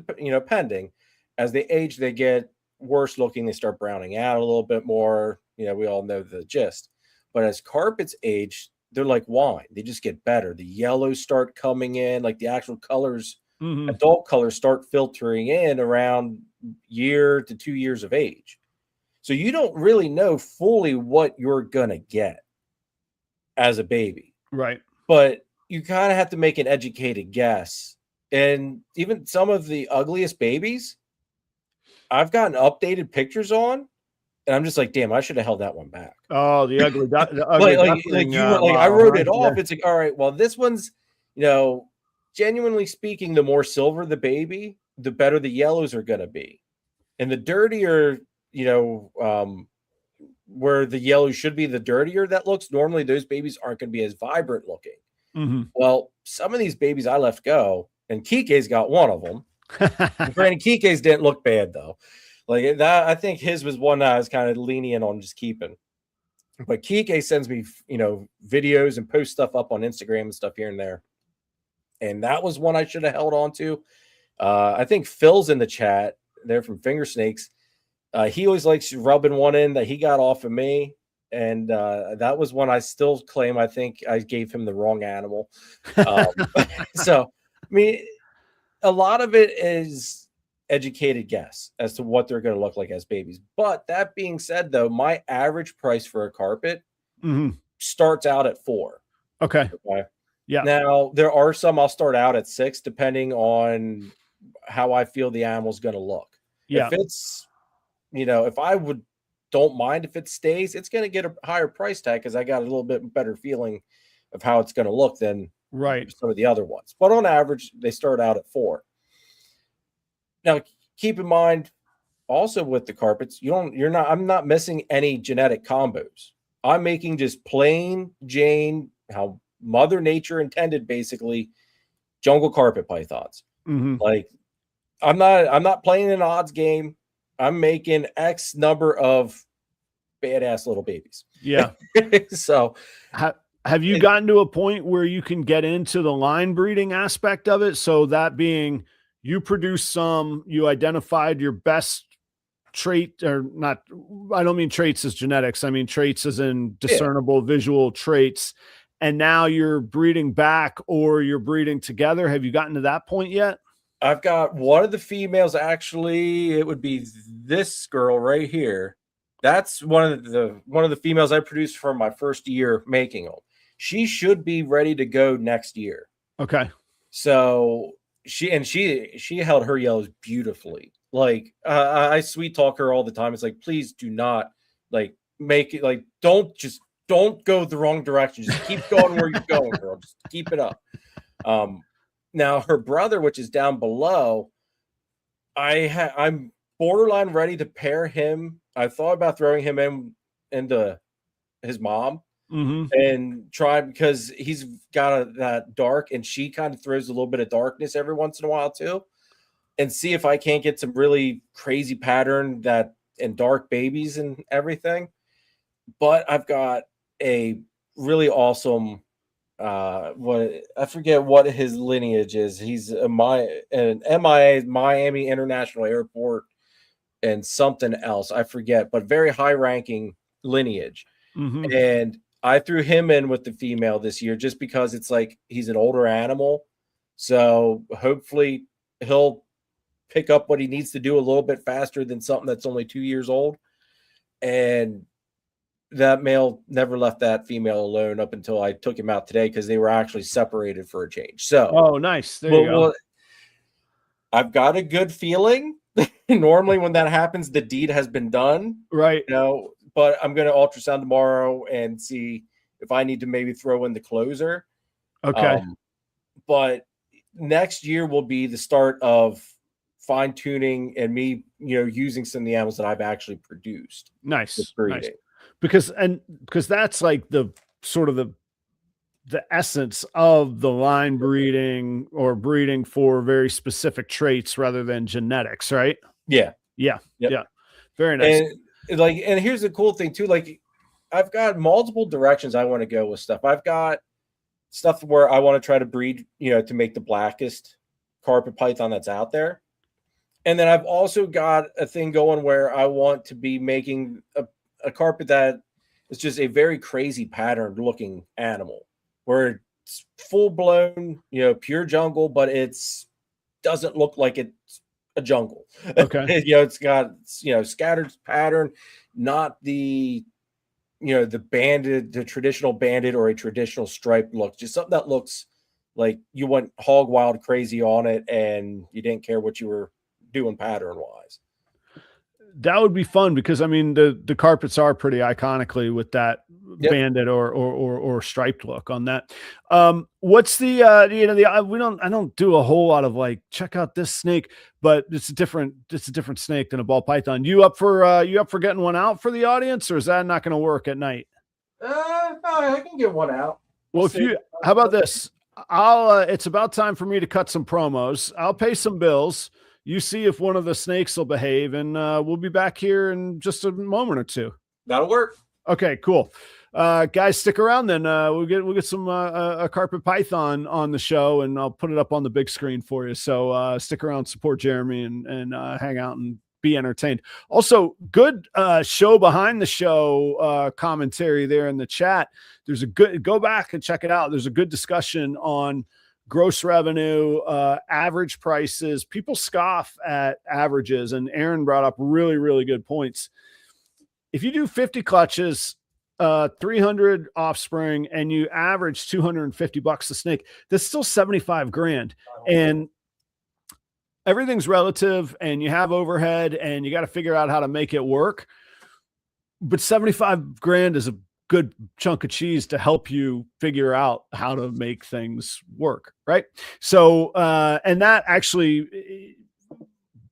pending, as they age, they get worse looking. They start browning out a little bit more. We all know the gist. But as carpets age, they're like wine. They just get better. The yellows start coming in, like the actual colors, adult colors start filtering in around year to 2 years of age. So you don't really know fully what you're going to get as a baby. Right. But you kind of have to make an educated guess. And even some of the ugliest babies, I've gotten updated pictures on, and I'm just like, damn, I should have held that one back. Oh, the ugly I wrote it off. It's like, all right, well, this one's, genuinely speaking, the more silver the baby, the better the yellows are going to be. And the dirtier, where the yellow should be, the dirtier that looks, normally those babies aren't going to be as vibrant looking. Well, some of these babies I left go, and Kike's got one of them. Granted, Kike's didn't look bad though. Like that, I think his was one that I was kind of lenient on just keeping. But Kike sends me, videos and post stuff up on Instagram and stuff here and there. And that was one I should have held on to. I think Phil's in the chat there from Finger Snakes. He always likes rubbing one in that he got off of me. and that was one I still claim I think I gave him the wrong animal. So, I mean, a lot of it is educated guess as to what they're going to look like as babies. But that being said, though, my average price for a carpet starts out at $4. Okay. Yeah. Now, there are some I'll start out at $6, depending on how I feel the animal's going to look. Yeah. If it's, if I don't mind if it stays, it's going to get a higher price tag because I got a little bit better feeling of how it's going to look than some of the other ones. But on average, they start out at $4. Now, keep in mind also with the carpets, I'm not missing any genetic combos. I'm making just plain Jane, how Mother Nature intended, basically, jungle carpet pythons. Like, I'm not playing an odds game. I'm making X number of badass little babies. Yeah. So have you gotten to a point where you can get into the line breeding aspect of it? So that being, you produced some, you identified your best trait, or not, I don't mean traits as genetics. I mean traits as in discernible visual traits. And now you're breeding back or you're breeding together. Have you gotten to that point yet? I've got one of the females, actually, it would be this girl right here. That's one of the females I produced from my first year making them. She should be ready to go next year. Okay. So she held her yellows beautifully. Like, I sweet talk her all the time. It's like, please do not make it don't go the wrong direction. Just keep going where you're going, girl. Just keep it up. Now her brother, which is down below, I'm borderline ready to pair him. I thought about throwing him into his mom and try, because he's got that dark, and she kind of throws a little bit of darkness every once in a while too, and see if I can't get some really crazy pattern and dark babies and everything. But I've got a really awesome, I forget what his lineage is. He's an MIA, Miami International Airport, and something else I forget, but very high ranking lineage. And I threw him in with the female this year just because it's like he's an older animal, so hopefully he'll pick up what he needs to do a little bit faster than something that's only 2 years old. And that male never left that female alone up until I took him out today, because they were actually separated for a change. So, oh, nice. There you go. I've got a good feeling. Normally when that happens, the deed has been done. Right. But I'm going to ultrasound tomorrow and see if I need to maybe throw in the closer. Okay. But next year will be the start of fine tuning and me, using some of the animals that I've actually produced. Nice. Because that's like the sort of the essence of the line breeding, or breeding for very specific traits rather than genetics, right? Yeah. Yeah. Yep. Yeah. Very nice. And here's the cool thing too. Like, I've got multiple directions I want to go with stuff. I've got stuff where I want to try to breed, to make the blackest carpet python that's out there. And then I've also got a thing going where I want to be making a carpet that is just a very crazy pattern looking animal, where it's full blown, pure jungle, but doesn't look like it's a jungle. Okay. It's got, scattered pattern, not the, the traditional banded or a traditional striped look, just something that looks like you went hog wild crazy on it and you didn't care what you were doing pattern wise. That would be fun, because I mean the carpets are pretty iconically with that banded or striped look on that. What's the I don't do a whole lot of like, check out this snake, but it's a different snake than a ball python. You up for getting one out for the audience, or is that not going to work at night? I can get one out. Well, how about this? It's about time for me to cut some promos. I'll pay some bills. You see if one of the snakes will behave, and we'll be back here in just a moment or two. That'll work. Okay, cool. Guys, stick around then. We'll get some a carpet python on the show, and I'll put it up on the big screen for you. So stick around, support Jeremy, and hang out and be entertained. Also, good show behind the show commentary there in the chat. There's a good, go back and check it out. There's a good discussion on gross revenue, average prices. People scoff at averages, and Aaron brought up really, really good points. If you do 50 clutches, 300 offspring, and you average $250 a snake, that's still 75 grand. And everything's relative, and you have overhead, and you got to figure out how to make it work. But 75 grand is a good chunk of cheese to help you figure out how to make things work. Right. So, and that actually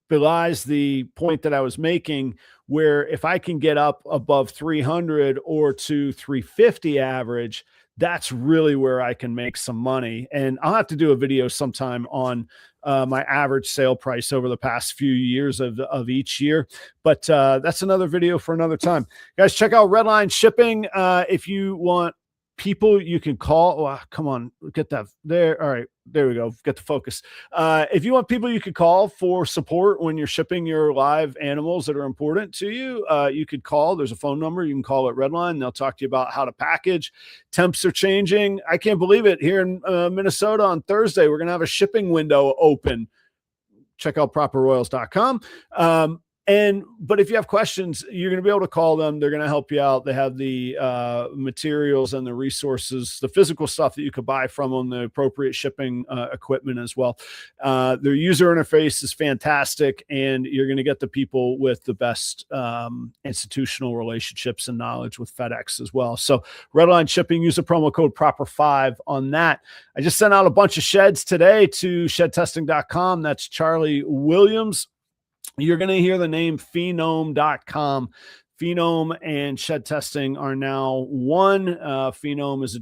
belies the point that I was making, where if I can get up above 300 or to 350 average, that's really where I can make some money. And I'll have to do a video sometime on my average sale price over the past few years of each year. But that's another video for another time. Guys, check out Redline Shipping. If you want people you can call, oh, come on, get that there. All right, there we go. Get the focus. If you want people you could call for support when you're shipping your live animals that are important to you, you could call. There's a phone number. You can call at Redline. They'll talk to you about how to package. Temps are changing. I can't believe it. Here in Minnesota on Thursday, we're going to have a shipping window open. Check out properroyals.com. But if you have questions, you're going to be able to call them. They're going to help you out. They have the materials and the resources, the physical stuff that you could buy from them, the appropriate shipping equipment as well. Their user interface is fantastic, and you're going to get the people with the best institutional relationships and knowledge with FedEx as well. So Redline Shipping, use the promo code PROPER5 on that. I just sent out a bunch of sheds today to shedtesting.com. That's Charlie Williams. You're going to hear the name Phenome.com. Phenome and Shed Testing are now one. Phenome is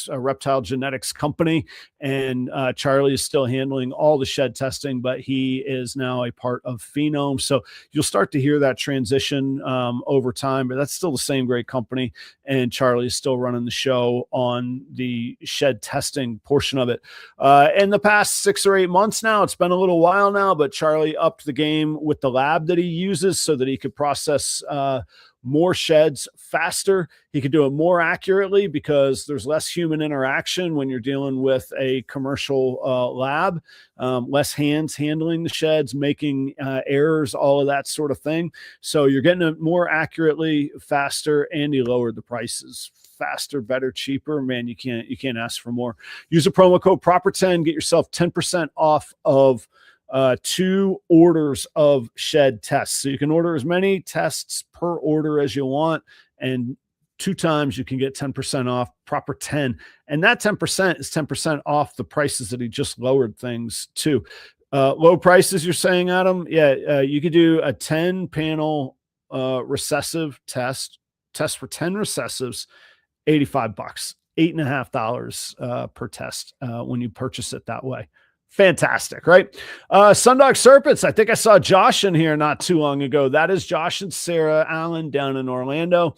a reptile genetics company, and Charlie is still handling all the shed testing, but he is now a part of Phenome. So you'll start to hear that transition over time, but that's still the same great company, and Charlie is still running the show on the shed testing portion of it. In the past 6 or 8 months now, it's been a little while now, but Charlie upped the game with the lab that he uses so that he could process more sheds faster. He could do it more accurately because there's less human interaction when you're dealing with a commercial lab, less hands handling the sheds, making errors, all of that sort of thing. So you're getting it more accurately, faster, and he lowered the prices. Faster, better, cheaper. Man, you can't ask for more. Use the promo code PROPER10, get yourself 10% off of 2 orders of shed tests. So you can order as many tests per order as you want, and 2 times you can get 10% off, Proper 10. And that 10% is 10% off the prices that he just lowered things to. Low prices, you're saying, Adam? Yeah, you could do a 10 panel recessive test for 10 recessives, $85, $8.50 per test when you purchase it that way. Fantastic, right? Sundog Serpents. I think I saw Josh in here not too long ago. That is Josh and Sarah Allen down in Orlando.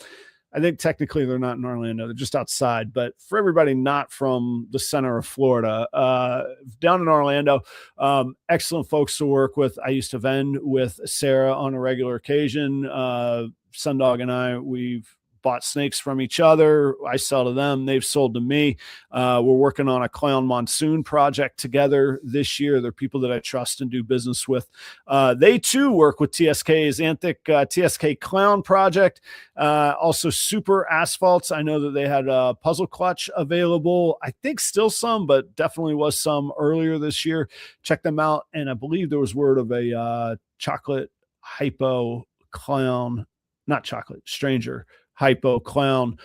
I think technically they're not in Orlando. They're just outside. But for everybody not from the center of Florida, down in Orlando, excellent folks to work with. I used to vend with Sarah on a regular occasion. Sundog and I, we've bought snakes from each other. I sell to them. They've sold to me. We're working on a clown monsoon project together this year. They're people that I trust and do business with. They too work with TSK's TSK clown project. Also super asphalts. I know that they had a puzzle clutch available. I think still some, but definitely was some earlier this year. Check them out. And I believe there was word of a chocolate hypo clown, not chocolate, stranger hypo clown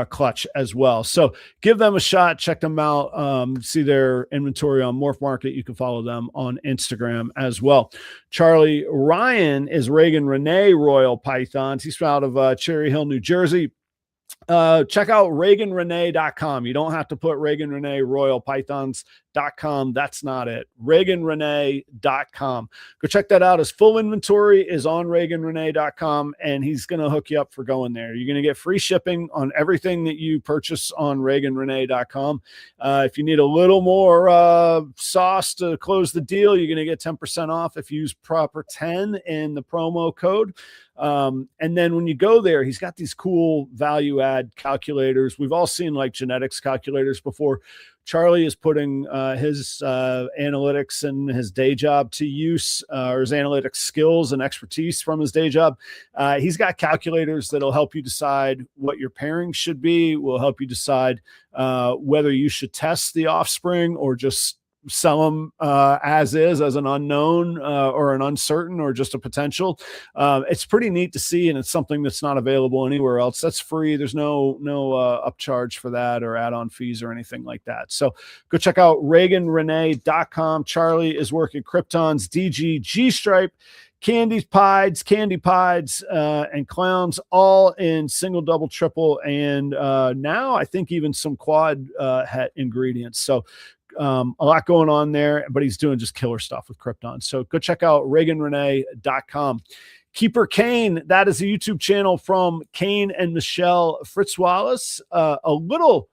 clutch as well. So give them a shot. Check them out. See their inventory on Morph Market. You can follow them on Instagram as well. Charlie Ryan is Reagan Renee Royal Pythons. He's out of Cherry Hill, New Jersey. Check out ReaganRenee.com. You don't have to put Reagan Renee Royal Pythons.com. That's not it. ReaganRenee.com. Go check that out. His full inventory is on ReaganRenee.com, and he's going to hook you up for going there. You're going to get free shipping on everything that you purchase on ReaganRenee.com. If you need a little more sauce to close the deal, you're going to get 10% off if you use proper 10 in the promo code. And then when you go there, he's got these cool value add calculators. We've all seen like genetics calculators before. Charlie is putting his analytics and his day job to use, or his analytics skills and expertise from his day job. He's got calculators that'll help you decide what your pairing should be, will help you decide whether you should test the offspring or just sell them as is, as an unknown or an uncertain or just a potential. It's pretty neat to see, and it's something that's not available anywhere else. That's free. There's no upcharge for that or add-on fees or anything like that. So go check out ReaganRenee.com. Charlie is working Kryptons, DG, G-Stripe, candy pies, and clowns, all in single, double, triple, and now I think even some quad het ingredients. So a lot going on there, but he's doing just killer stuff with Krypton. So go check out ReaganRenee.com. Keeper Kane, that is a YouTube channel from Kane and Michelle Fritz Wallace. A little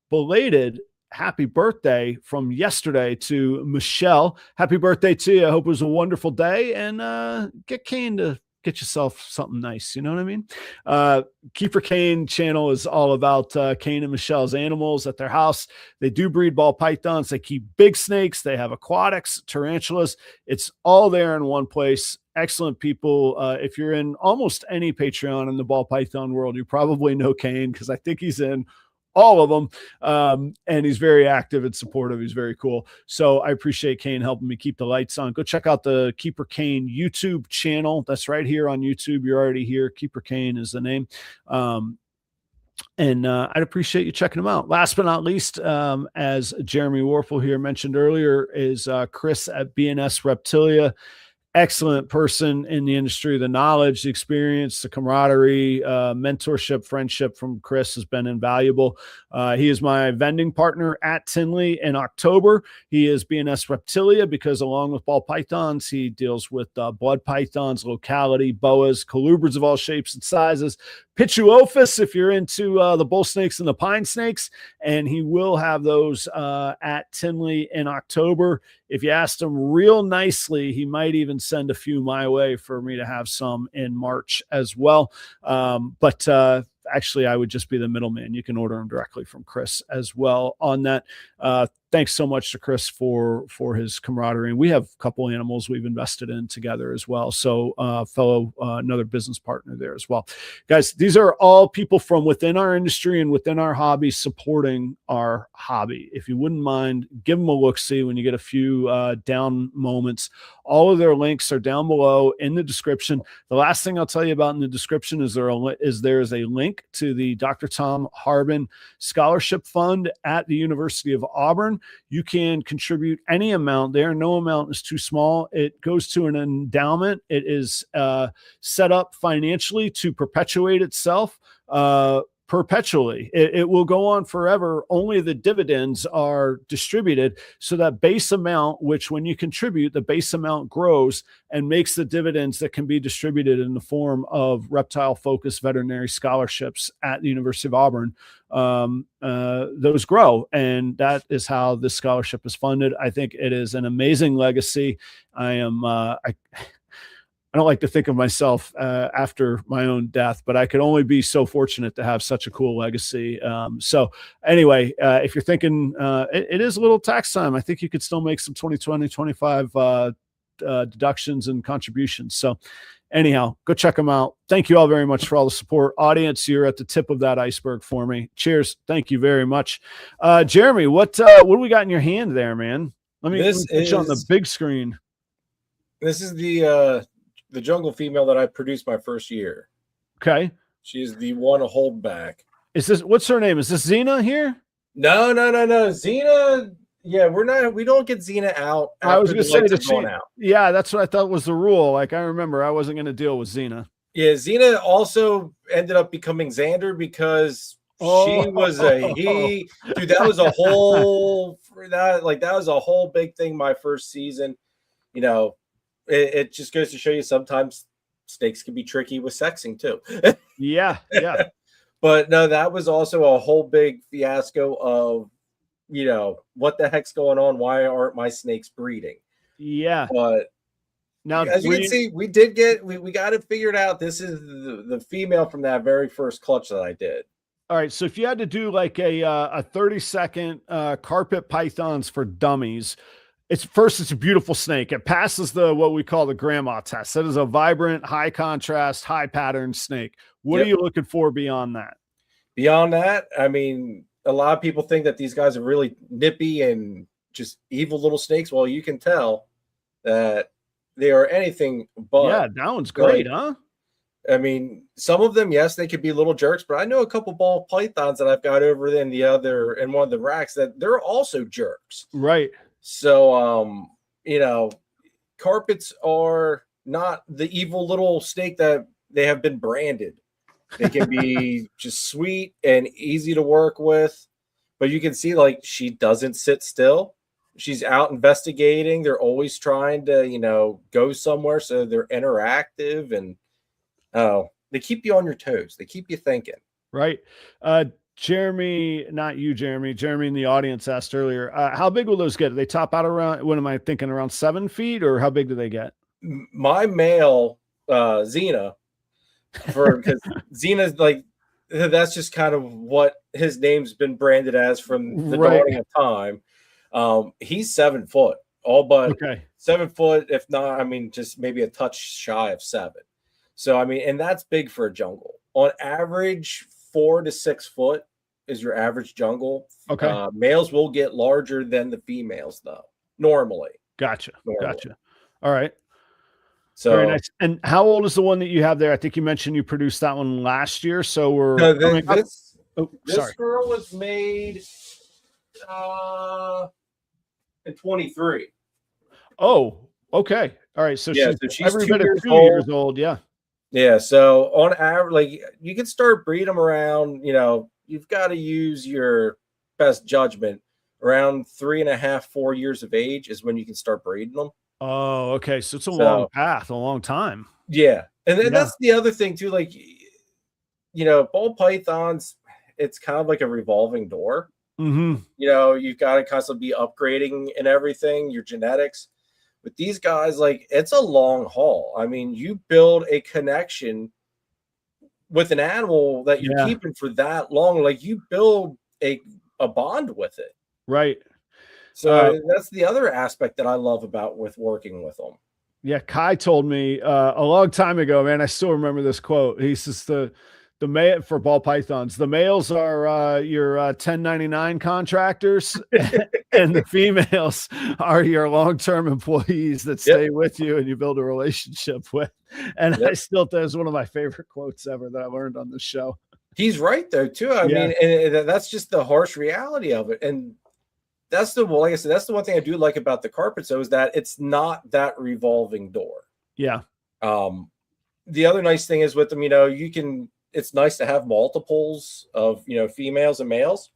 belated happy birthday from yesterday to Michelle. Happy birthday to you. I hope it was a wonderful day, and get Kane to get yourself something nice. You know what I mean? Keeper Kane channel is all about Kane and Michelle's animals at their house. They do breed ball pythons. They keep big snakes. They have aquatics, tarantulas. It's all there in one place. Excellent people. If you're in almost any Patreon in the ball python world, you probably know Kane, because I think he's in all of them. And he's very active and supportive. He's very cool. So I appreciate Kane helping me keep the lights on. Go check out the Keeper Kane YouTube channel. That's right here on YouTube. You're already here. Keeper Kane is the name. And I'd appreciate you checking them out. Last but not least, as Jeremy Warfel here mentioned earlier, is Chris at BNS Reptilia. Excellent person in the industry. The knowledge, the experience, the camaraderie, mentorship, friendship from Chris has been invaluable. He is my vending partner at Tinley in October. He is BNS Reptilia because along with ball pythons, he deals with blood pythons, locality, boas, colubrids of all shapes and sizes, Pituophis if you're into the bull snakes and the pine snakes, and he will have those at Tinley in October. If you asked him real nicely, he might even send a few my way for me to have some in March as well. But actually, I would just be the middleman. You can order them directly from Chris as well on that. Thanks so much to Chris for his camaraderie. And we have a couple animals we've invested in together as well. So another business partner there as well. Guys, these are all people from within our industry and within our hobby supporting our hobby. If you wouldn't mind, give them a look-see when you get a few down moments. All of their links are down below in the description. The last thing I'll tell you about in the description is there is a link to the Dr. Tom Harbin Scholarship Fund at the University of Auburn. You can contribute any amount there. No amount is too small. It goes to an endowment. It is set up financially to perpetuate itself perpetually. It will go on forever. Only the dividends are distributed. So that base amount, which when you contribute, the base amount grows and makes the dividends that can be distributed in the form of reptile-focused veterinary scholarships at the University of Auburn. Those grow, and that is how this scholarship is funded. I think it is an amazing legacy. I don't like to think of myself after my own death, but I could only be so fortunate to have such a cool legacy. So anyway, if you're thinking it is a little tax time, I think you could still make some 2020, 25 deductions and contributions. So anyhow, go check them out. Thank you all very much for all the support. Audience, you're at the tip of that iceberg for me. Cheers. Thank you very much. Jeremy, what do we got in your hand there, man? Let me put you on the big screen. This is the jungle female that I produced my first year. Okay. She is the one holdback. What's her name? Is this Xena here? No. Xena. Yeah, we don't get Xena out. I was going to say that out. Yeah, that's what I thought was the rule. Like, I remember I wasn't going to deal with Xena. Yeah, Xena also ended up becoming Xander because she was a he. Dude, that was a whole that was a whole big thing my first season. You know, it just goes to show you sometimes snakes can be tricky with sexing too. Yeah, yeah. But no, that was also a whole big fiasco of, what the heck's going on? Why aren't my snakes breeding? Yeah. But now, as you can see, we got it figured out. This is the female from that very first clutch that I did. All right. So if you had to do like a 30-second carpet pythons for dummies, it's a beautiful snake. It passes what we call the grandma test. That is a vibrant, high contrast, high pattern snake. What are you looking for beyond that? Beyond that, I mean, a lot of people think that these guys are really nippy and just evil little snakes. Well, you can tell that they are anything but. Yeah, that one's great, huh? I mean, some of them, yes, they could be little jerks, but I know a couple ball pythons that I've got over in one of the racks that they're also jerks. Right. So, carpets are not the evil little snake that they have been branded. They can be just sweet and easy to work with, but you can see like she doesn't sit still. She's out investigating. They're always trying to, go somewhere. So they're interactive and they keep you on your toes. They keep you thinking. Right. Jeremy, not you, Jeremy. Jeremy in the audience asked earlier, how big will those get? Do they top out around, what am I thinking, around 7 feet, or how big do they get? My male, Xena, because Xena's like, that's just kind of what his name's been branded as from the dawning of time. He's 7 foot, all but 7 foot, if not, I mean, just maybe a touch shy of 7. So, I mean, and that's big for a jungle. On average, 4 to 6 foot is your average jungle. Okay. Males will get larger than the females, though, normally. Gotcha. All right. So very nice. And how old is the one that you have there? I think you mentioned you produced that one last year. So we're this girl was made in 23. Oh, okay. All right. So she's every bit of 2 years old. Yeah. Yeah. So on average, like you can start breeding them around, you've got to use your best judgment. Around 3.5, 4 years of age is when you can start breeding them. Oh, okay. So it's a long path, a long time. Yeah. And then that's the other thing too. Like, ball pythons, it's kind of like a revolving door. Mm-hmm. You've got to constantly be upgrading and everything, your genetics. With these guys, like it's a long haul. I mean, you build a connection with an animal that you're keeping for that long. Like you build a bond with it. Right. So that's the other aspect that I love about working with them. Yeah. Kai told me a long time ago, man, I still remember this quote. He says the male for ball pythons, the males are your 1099 contractors and the females are your long-term employees that stay with you and you build a relationship with. And I still think it's one of my favorite quotes ever that I learned on this show. He's right though, too. I mean, and that's just the harsh reality of it. And that's like I said, that's the one thing I do like about the carpets, though, is that it's not that revolving door. Yeah. The other nice thing is with them, it's nice to have multiples of, females and males.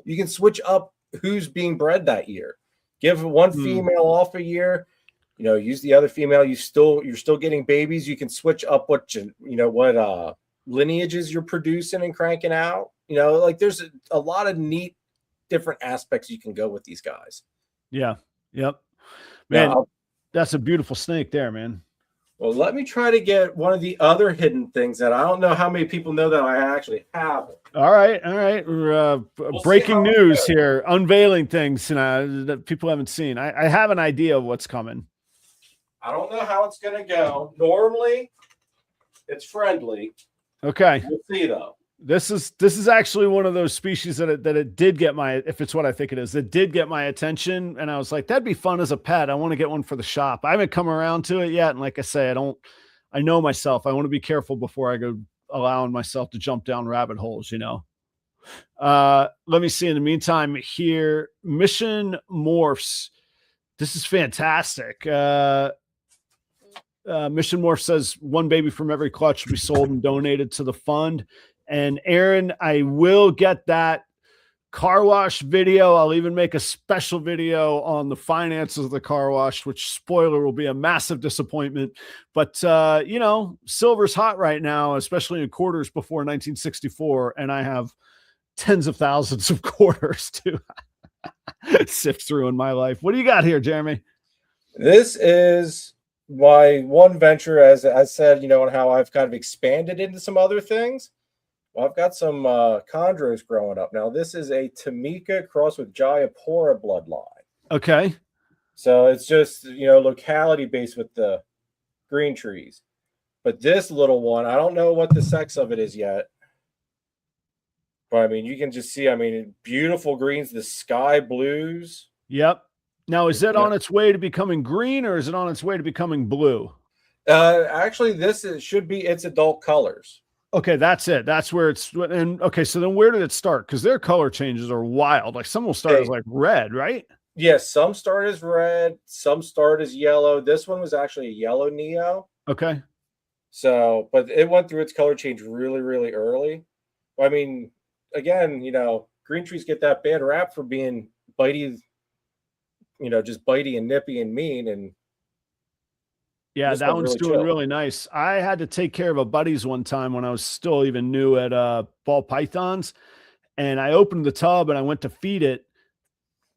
You can switch up who's being bred that year. Give one female off a year, use the other female. You're still getting babies. You can switch up what lineages you're producing and cranking out. Like there's a lot of neat different aspects you can go with these guys. Yeah. Yep. Man, that's a beautiful snake there, man. Well, let me try to get one of the other hidden things that I don't know how many people know that I actually have. All right. We're, breaking news here, unveiling things that people haven't seen. I have an idea of what's coming. I don't know how it's going to go. Normally, it's friendly. Okay. We'll see, though. This is actually one of those species that it did get if it's what I think it is, it did get my attention. And I was like, that'd be fun as a pet. I want to get one for the shop. I haven't come around to it yet. And like I say, I know myself. I want to be careful before I go allowing myself to jump down rabbit holes, Let me see in the meantime here, Mission Morphs. This is fantastic. Mission Morph says 1 baby from every clutch will be sold and donated to the fund. And Aaron, I will get that car wash video. I'll even make a special video on the finances of the car wash, which, spoiler, will be a massive disappointment. But, silver's hot right now, especially in quarters before 1964. And I have tens of thousands of quarters to sift through in my life. What do you got here, Jeremy? This is my one venture, as I said, and how I've kind of expanded into some other things. Well, I've got some chondros growing up. Now, this is a Tamika crossed with Jayapura bloodline. Okay. So it's just, locality based with the green trees. But this little one, I don't know what the sex of it is yet. But, I mean, you can just see, beautiful greens, the sky blues. Yep. Now, is it on its way to becoming green, or is it on its way to becoming blue? Actually, should be its adult colors. Okay, that's it. That's where it's. And okay, so then where did it start? Because their color changes are wild. Like some will start as like red, right? Yes, some start as red, some start as yellow. This one was actually a yellow Neo. Okay. So, but it went through its color change really, really early. I mean, again, green trees get that bad rap for being bitey, just bitey and nippy and mean. And yeah, that one's doing really nice. I had to take care of a buddy's one time when I was still even new at ball pythons, and I opened the tub and I went to feed it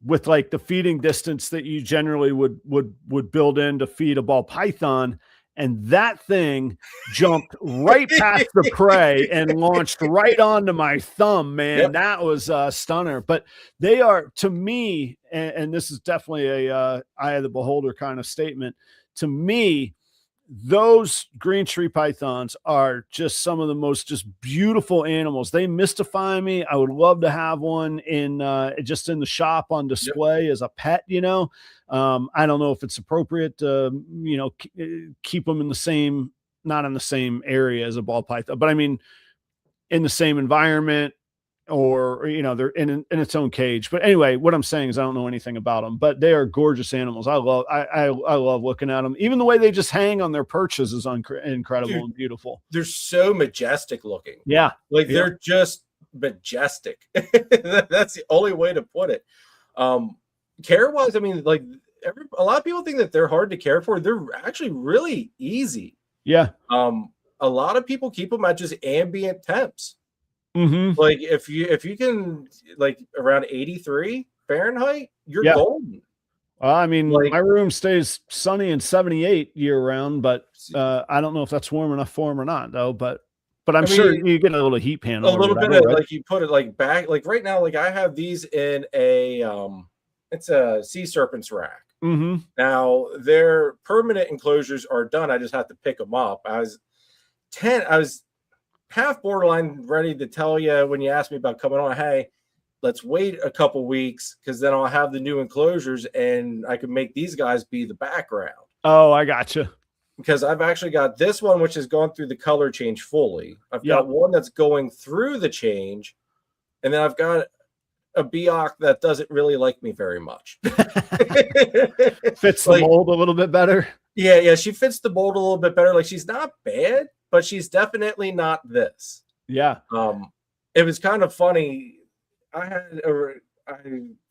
with like the feeding distance that you generally would build in to feed a ball python, and that thing jumped right past the prey and launched right onto my thumb, man. Yep. That was a stunner. But they are, to me, and this is definitely a eye of the beholder kind of statement, to me, those green tree pythons are just some of the most just beautiful animals. They mystify me. I would love to have one in just in the shop on display as a pet. I don't know if it's appropriate to keep them in the same, not in the same area as a ball python, but I mean in the same environment, or they're in its own cage. But anyway, what I'm saying is I don't know anything about them, but they are gorgeous animals. I love looking at them. Even the way they just hang on their perches is incredible. Dude, and beautiful. They're so majestic looking. Yeah, they're just majestic. That's the only way to put it. Care wise, a lot of people think that they're hard to care for. They're actually really easy. Yeah. A lot of people keep them at just ambient temps. Mm-hmm. Like if you can, like around 83 Fahrenheit, you're golden. My room stays sunny and 78 year round, but I don't know if that's warm enough for them or not, though. But I'm sure you get a little heat panel. A little bit of right? You put it like back, like right now, like I have these in a it's a sea serpent's rack. Mm-hmm. Now their permanent enclosures are done. I just have to pick them up. I was half borderline ready to tell you when you asked me about coming on, hey, let's wait a couple weeks because then I'll have the new enclosures and I can make these guys be the background. Oh, I gotcha. Because I've actually got this one, which has gone through the color change fully. I've got one that's going through the change, and then I've got a Biak that doesn't really like me very much. Fits the mold a little bit better. Yeah, she fits the mold a little bit better. Like she's not bad, but she's definitely not this. Yeah. It was kind of funny. I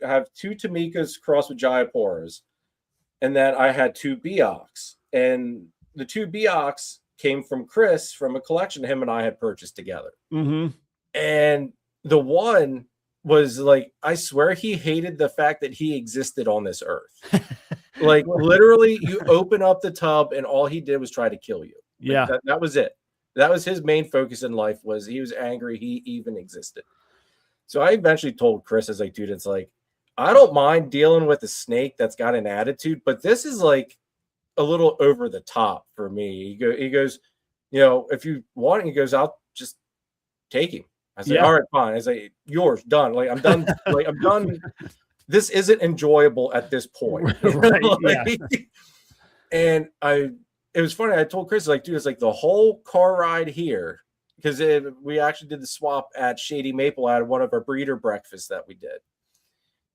have 2 Tamikas crossed with Jayapuras, and then I had 2 Biaks. And the 2 Biaks came from Chris from a collection him and I had purchased together. Mm-hmm. And the one was like, I swear he hated the fact that he existed on this earth. Like literally, you open up the tub and all he did was try to kill you. Like that was it. That was his main focus in life, was he was angry he even existed. So I eventually told Chris, I was like, dude, it's like, I don't mind dealing with a snake that's got an attitude, but this is like a little over the top for me. He goes, if you want, he goes, I'll just take him. I said, all right, fine. I say, yours, done. Like I'm done. I'm done. This isn't enjoyable at this point. Right, And it was funny. I told Chris, like, dude, it's like the whole car ride here, because we actually did the swap at Shady Maple at one of our breeder breakfasts that we did.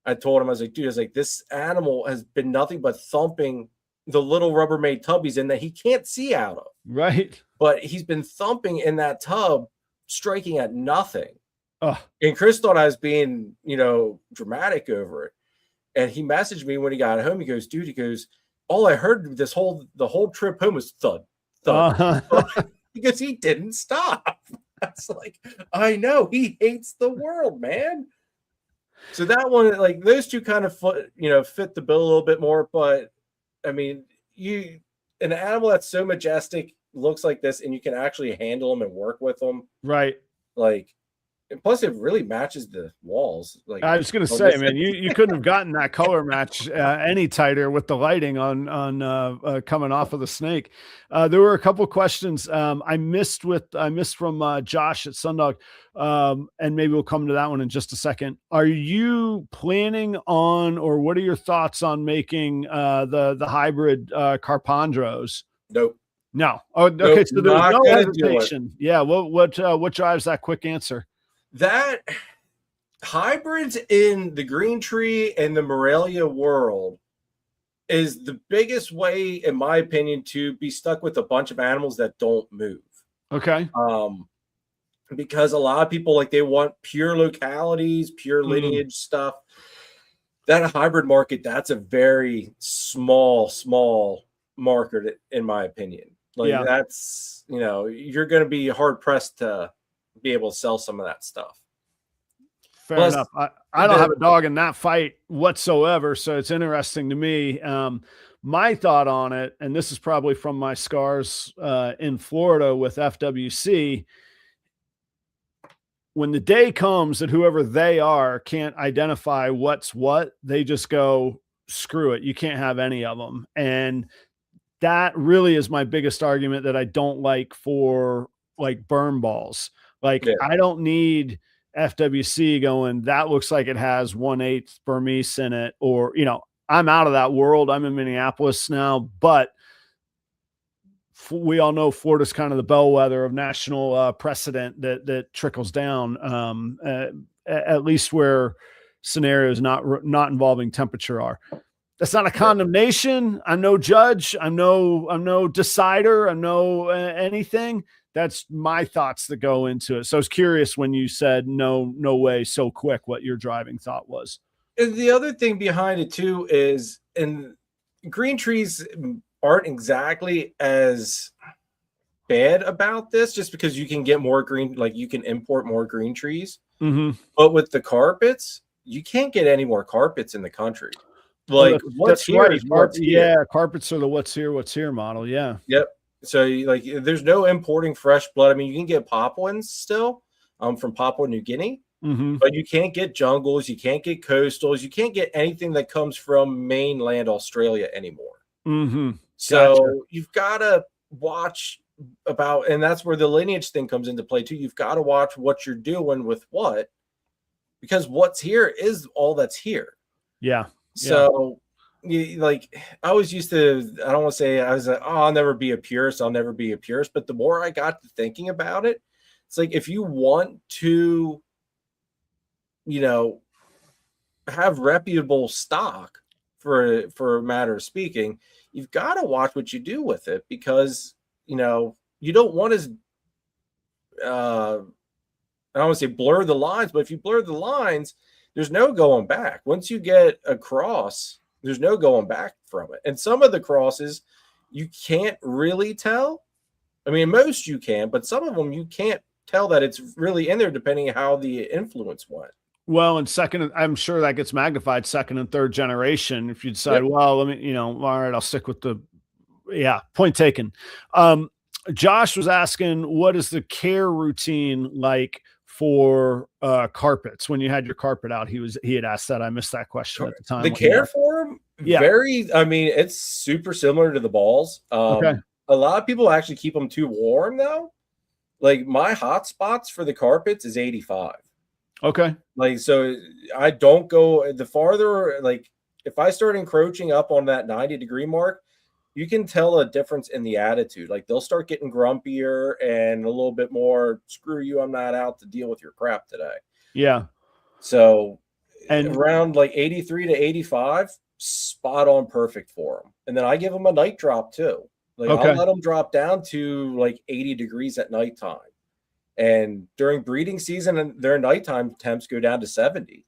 I told him, I was like, dude, this animal has been nothing but thumping the little Rubbermaid tub he's in that he can't see out of. Right. But he's been thumping in that tub, striking at nothing. Oh. And Chris thought I was being, dramatic over it. And he messaged me when he got home. He goes, dude, he goes, all I heard the whole trip home was thud, thud. Because he didn't stop. That's like, I know he hates the world, man. So that one, like those two kind of fit the bill a little bit more. But I mean, an animal that's so majestic looks like this, and you can actually handle them and work with them. Right. Like, and plus it really matches the walls. Like I was going to say, man, you couldn't have gotten that color match any tighter with the lighting on coming off of the snake. There were a couple of questions I missed from Josh at Sundog, and maybe we'll come to that one in just a second. Are you planning on, or what are your thoughts on making the hybrid Carpandros? Nope. No. Oh, okay. Nope, So there's no hesitation. Yeah. What drives that quick answer? That hybrids in the green tree and the Morelia world is the biggest way, in my opinion, to be stuck with a bunch of animals that don't move. Okay. Because a lot of people, they want pure localities, pure lineage stuff. That hybrid market, that's a very small market, in my opinion. That's, you're going to be hard pressed to be able to sell some of that stuff. Fair enough. I don't have a dog in that fight whatsoever, so it's interesting to me. My thought on it, and this is probably from my scars in Florida with FWC, when the day comes that whoever they are can't identify what's what, they just go, screw it, you can't have any of them. And that really is my biggest argument that I don't like for burn balls. I don't need FWC going, that looks like it has 1/8 Burmese in it, or, I'm out of that world. I'm in Minneapolis now, but we all know Florida's kind of the bellwether of national precedent that trickles down, at least where scenarios not involving temperature are. That's not a condemnation. I'm no judge. I'm no decider. I'm no anything. That's my thoughts that go into it. So I was curious when you said no way so quick, what your driving thought was. And the other thing behind it too is, and green trees aren't exactly as bad about this, just because you can get more green, you can import more green trees. Mm-hmm. But with the carpets, you can't get any more carpets in the country. What's here is what's here. Yeah, carpets are the what's here model. Yeah. Yep. So there's no importing fresh blood. I mean, you can get Papuans still from Papua New Guinea, but you can't get jungles, you can't get coastals, you can't get anything that comes from mainland Australia anymore. So you've got to watch about, and that's where the lineage thing comes into play too. You've got to watch what you're doing with what, because what's here is all that's here. Yeah. So I always used to, I don't want to say, I was like, oh, I'll never be a purist. But the more I got to thinking about it, it's like, if you want to, have reputable stock for a matter of speaking, you've got to watch what you do with it, because, you don't want to, I don't want to say blur the lines, but if you blur the lines, there's no going back. Once you get a cross, there's no going back from it. And some of the crosses, you can't really tell. I mean, most you can, but some of them you can't tell that it's really in there, depending on how the influence went. Well, and second, I'm sure that gets magnified second and third generation. If you decide, well, let me, all right, I'll stick with point taken. Josh was asking, what is the care routine like for carpets when you had your carpet out? He had asked that. I missed that question at the time. The care for them, it's super similar to the balls. Okay. A lot of people actually keep them too warm though. My hot spots for the carpets is 85. Okay. So I don't go the farther, if I start encroaching up on that 90-degree mark, you can tell a difference in the attitude. They'll start getting grumpier and a little bit more, screw you, I'm not out to deal with your crap today. Yeah. So, and around 83 to 85, spot on perfect for them. And then I give them a night drop too. Like I'll let them drop down to like 80 degrees at nighttime. And during breeding season, their nighttime temps go down to 70.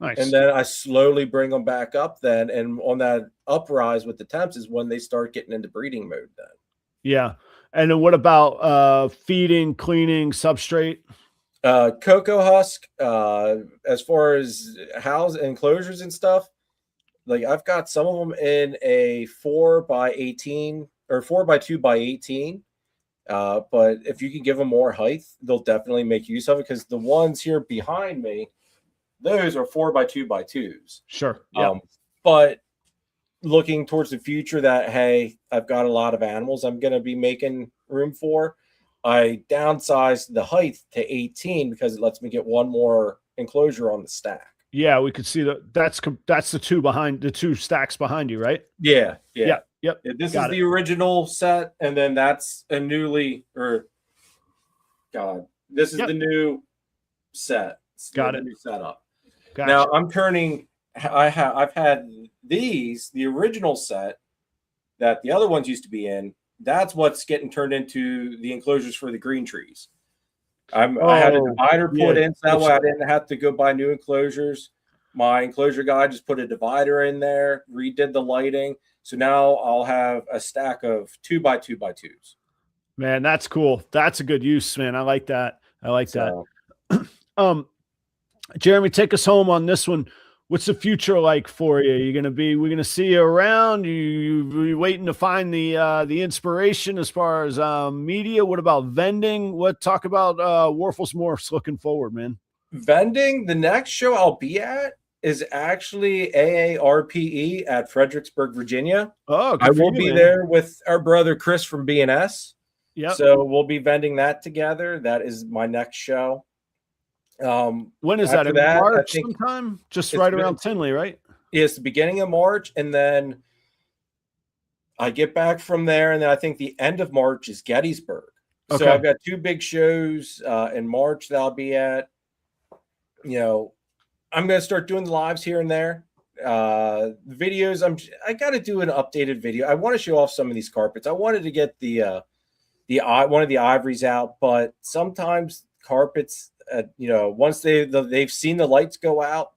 Nice. And then I slowly bring them back up then. And on that uprise with the temps is when they start getting into breeding mode then. Yeah. And then what about feeding, cleaning, substrate? Cocoa husk, as far as house enclosures and stuff, like I've got some of them in a 4x18 or 4x2x18. But if you can give them more height, they'll definitely make use of it, because the ones here behind me, those are 4x2x2s. Sure. Yeah. But looking towards the future that, hey, I've got a lot of animals I'm going to be making room for, I downsized the height to 18 because it lets me get one more enclosure on the stack. Yeah, we could see that's the two stacks behind you, right? Yeah. Yep. This is the original set, and then that's a this is the new set. Got it. New setup. Gotcha. Now I'm turning. I've had the original set that the other ones used to be in. That's what's getting turned into the enclosures for the green trees. I had a divider put in, so that way I didn't have to go buy new enclosures. My enclosure guy just put a divider in there, redid the lighting. So now I'll have a stack of 2x2x2s. Man, that's cool. That's a good use, man. I like that. Jeremy, take us home on this one. What's the future like for you? We're gonna see you around. You waiting to find the inspiration as far as media? What about vending? Talk about Warfel's Morphs looking forward, man. Vending, the next show I'll be at is actually AARPE at Fredericksburg, Virginia. Oh, I will be there with our brother Chris from BNS. Yeah. So we'll be vending that together. That is my next show. When is that? In March sometime? Just right around Tinley, right? It's the beginning of March, and then I get back from there, and then I think the end of March is Gettysburg. Okay. So I've got two big shows in March that I'll be at. You know, I'm going to start doing the lives here and there. Videos, I got to do an updated video. I want to show off some of these carpets. I wanted to get one of the ivories out, but sometimes carpets, once they've seen the lights go out,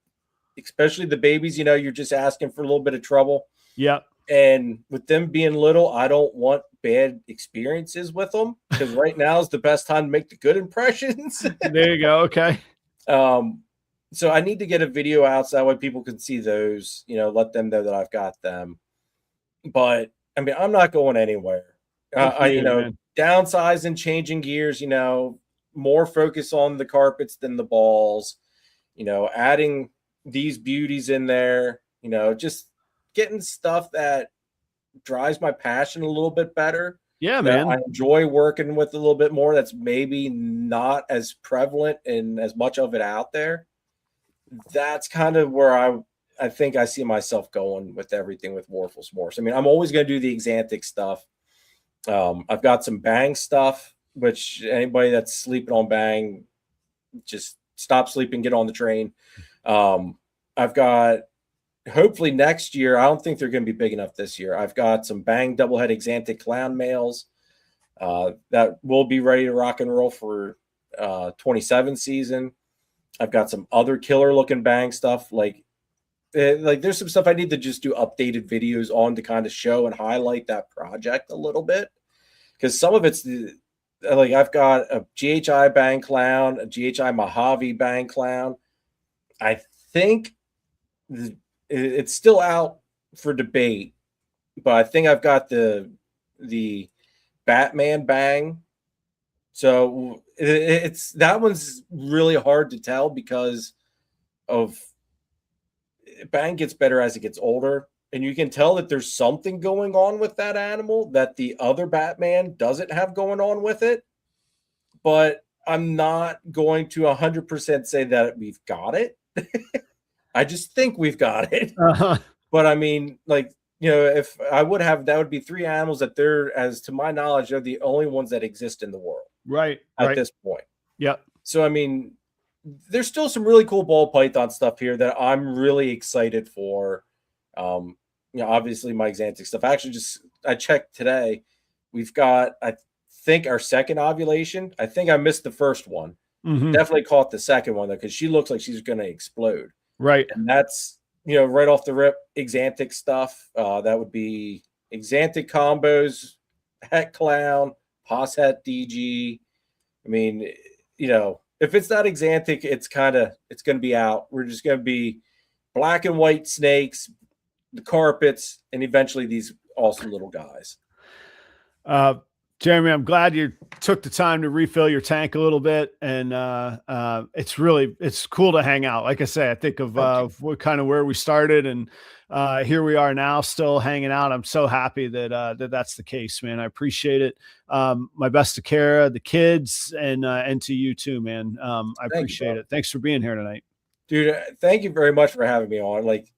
especially the babies, you're just asking for a little bit of trouble. Yeah. And with them being little, I don't want bad experiences with them, because right now is the best time to make the good impressions. There you go. Okay. So I need to get a video out so that way people can see those, let them know that I've got them. But I mean, I'm not going anywhere. Downsizing, changing gears, more focus on the carpets than the balls, adding these beauties in there, just getting stuff that drives my passion a little bit better. Yeah, man. I enjoy working with a little bit more. That's maybe not as prevalent and as much of it out there. That's kind of where I think I see myself going with everything with Warfel's Morphs. I mean, I'm always going to do the axanthic stuff. I've got some bang stuff, which anybody that's sleeping on bang, just stop sleeping, get on the train. I've got, hopefully next year, I don't think they're going to be big enough this year. I've got some bang doublehead axanthic clown males that will be ready to rock and roll for 27 season. I've got some other killer looking bang stuff. Like there's some stuff I need to just do updated videos on to kind of show and highlight that project a little bit. Because some of it's I've got a GHI bang clown, a GHI Mojave bang clown. I think it's still out for debate, but I think I've got the Batman bang. So it's that one's really hard to tell because of bang gets better as it gets older, and you can tell that there's something going on with that animal that the other Batman doesn't have going on with it. But I'm not going to 100% say that we've got it. I just think we've got it. Uh-huh. But I mean, if I would have, that would be three animals that they're, as to my knowledge, they're the only ones that exist in the world. Right. At this point. Yep. So, I mean, there's still some really cool ball python stuff here that I'm really excited for. Obviously my axanthic stuff. Actually, I checked today. We've got, I think, our second ovulation. I think I missed the first one. Definitely caught the second one though, because she looks like she's going to explode. Right. And that's, right off the rip, axanthic stuff. That would be axanthic combos, het clown, pos het DG. I mean, if it's not axanthic, it's going to be out. We're just going to be black and white snakes, the carpets, and eventually these awesome little guys. Jeremy, I'm glad you took the time to refill your tank a little bit, and it's cool to hang out. Like I say, I think of what kind of where we started, and here we are now, still hanging out. I'm so happy that that's the case, man. I appreciate it. My best to Kara, the kids, and to you too, man. I appreciate it. Thanks for being here tonight, dude. Thank you very much for having me on. Like,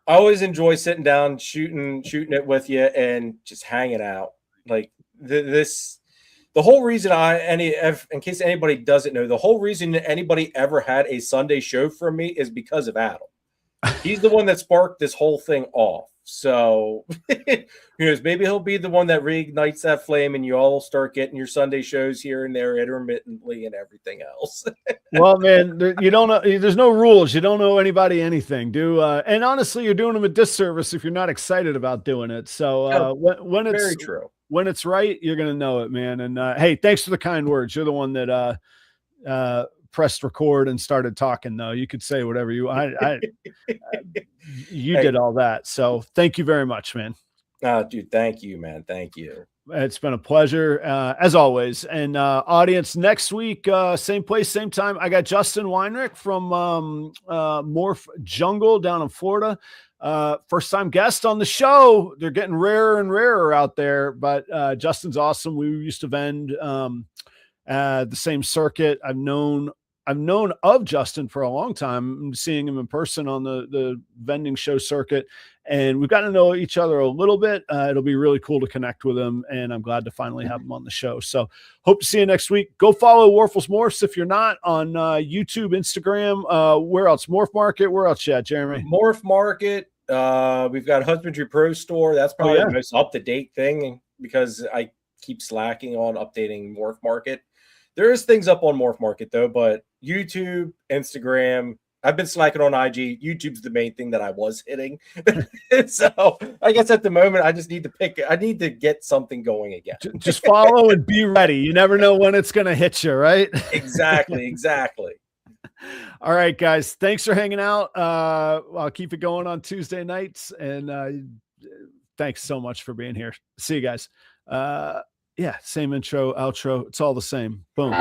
I always enjoy sitting down, shooting it with you, and just hanging out. Like, the whole reason in case anybody doesn't know, the whole reason anybody ever had a Sunday show from me is because of Adam. He's the one that sparked this whole thing off. So, who knows, maybe he'll be the one that reignites that flame and you all start getting your Sunday shows here and there intermittently and everything else. Well, man, you don't know, there's no rules. You don't know anybody anything, and honestly, you're doing them a disservice if you're not excited about doing it. So when it's very true, when it's right, you're going to know it, man. And hey, thanks for the kind words. You're the one that pressed record and started talking, though. You could say whatever you you did all that. So thank you very much, man. Dude, thank you, man. Thank you. It's been a pleasure, as always. And audience, next week, same place, same time. I got Justin Weinrich from Morph Jungle down in Florida. First time guest on the show. They're getting rarer and rarer out there, but Justin's awesome. We used to vend the same circuit. I've known of Justin for a long time. I'm seeing him in person on the vending show circuit, and we've gotten to know each other a little bit. It'll be really cool to connect with him, and I'm glad to finally have him on the show. So hope to see you next week. Go follow Warfel's Morphs if you're not on YouTube, Instagram. Where else? Morph Market. Where else, Jeremy? Morph Market. We've got Husbandry Pro Store. That's probably the most up-to-date thing because I keep slacking on updating Morph Market. There is things up on Morph Market though, but YouTube, Instagram, I've been slacking on IG. YouTube's the main thing that I was hitting. So I guess at the moment I just need to get something going again. Just follow and be ready. You never know when it's going to hit you, right? Exactly. All right, guys. Thanks for hanging out. I'll keep it going on Tuesday nights. And thanks so much for being here. See you guys. Yeah, same intro, outro. It's all the same. Boom.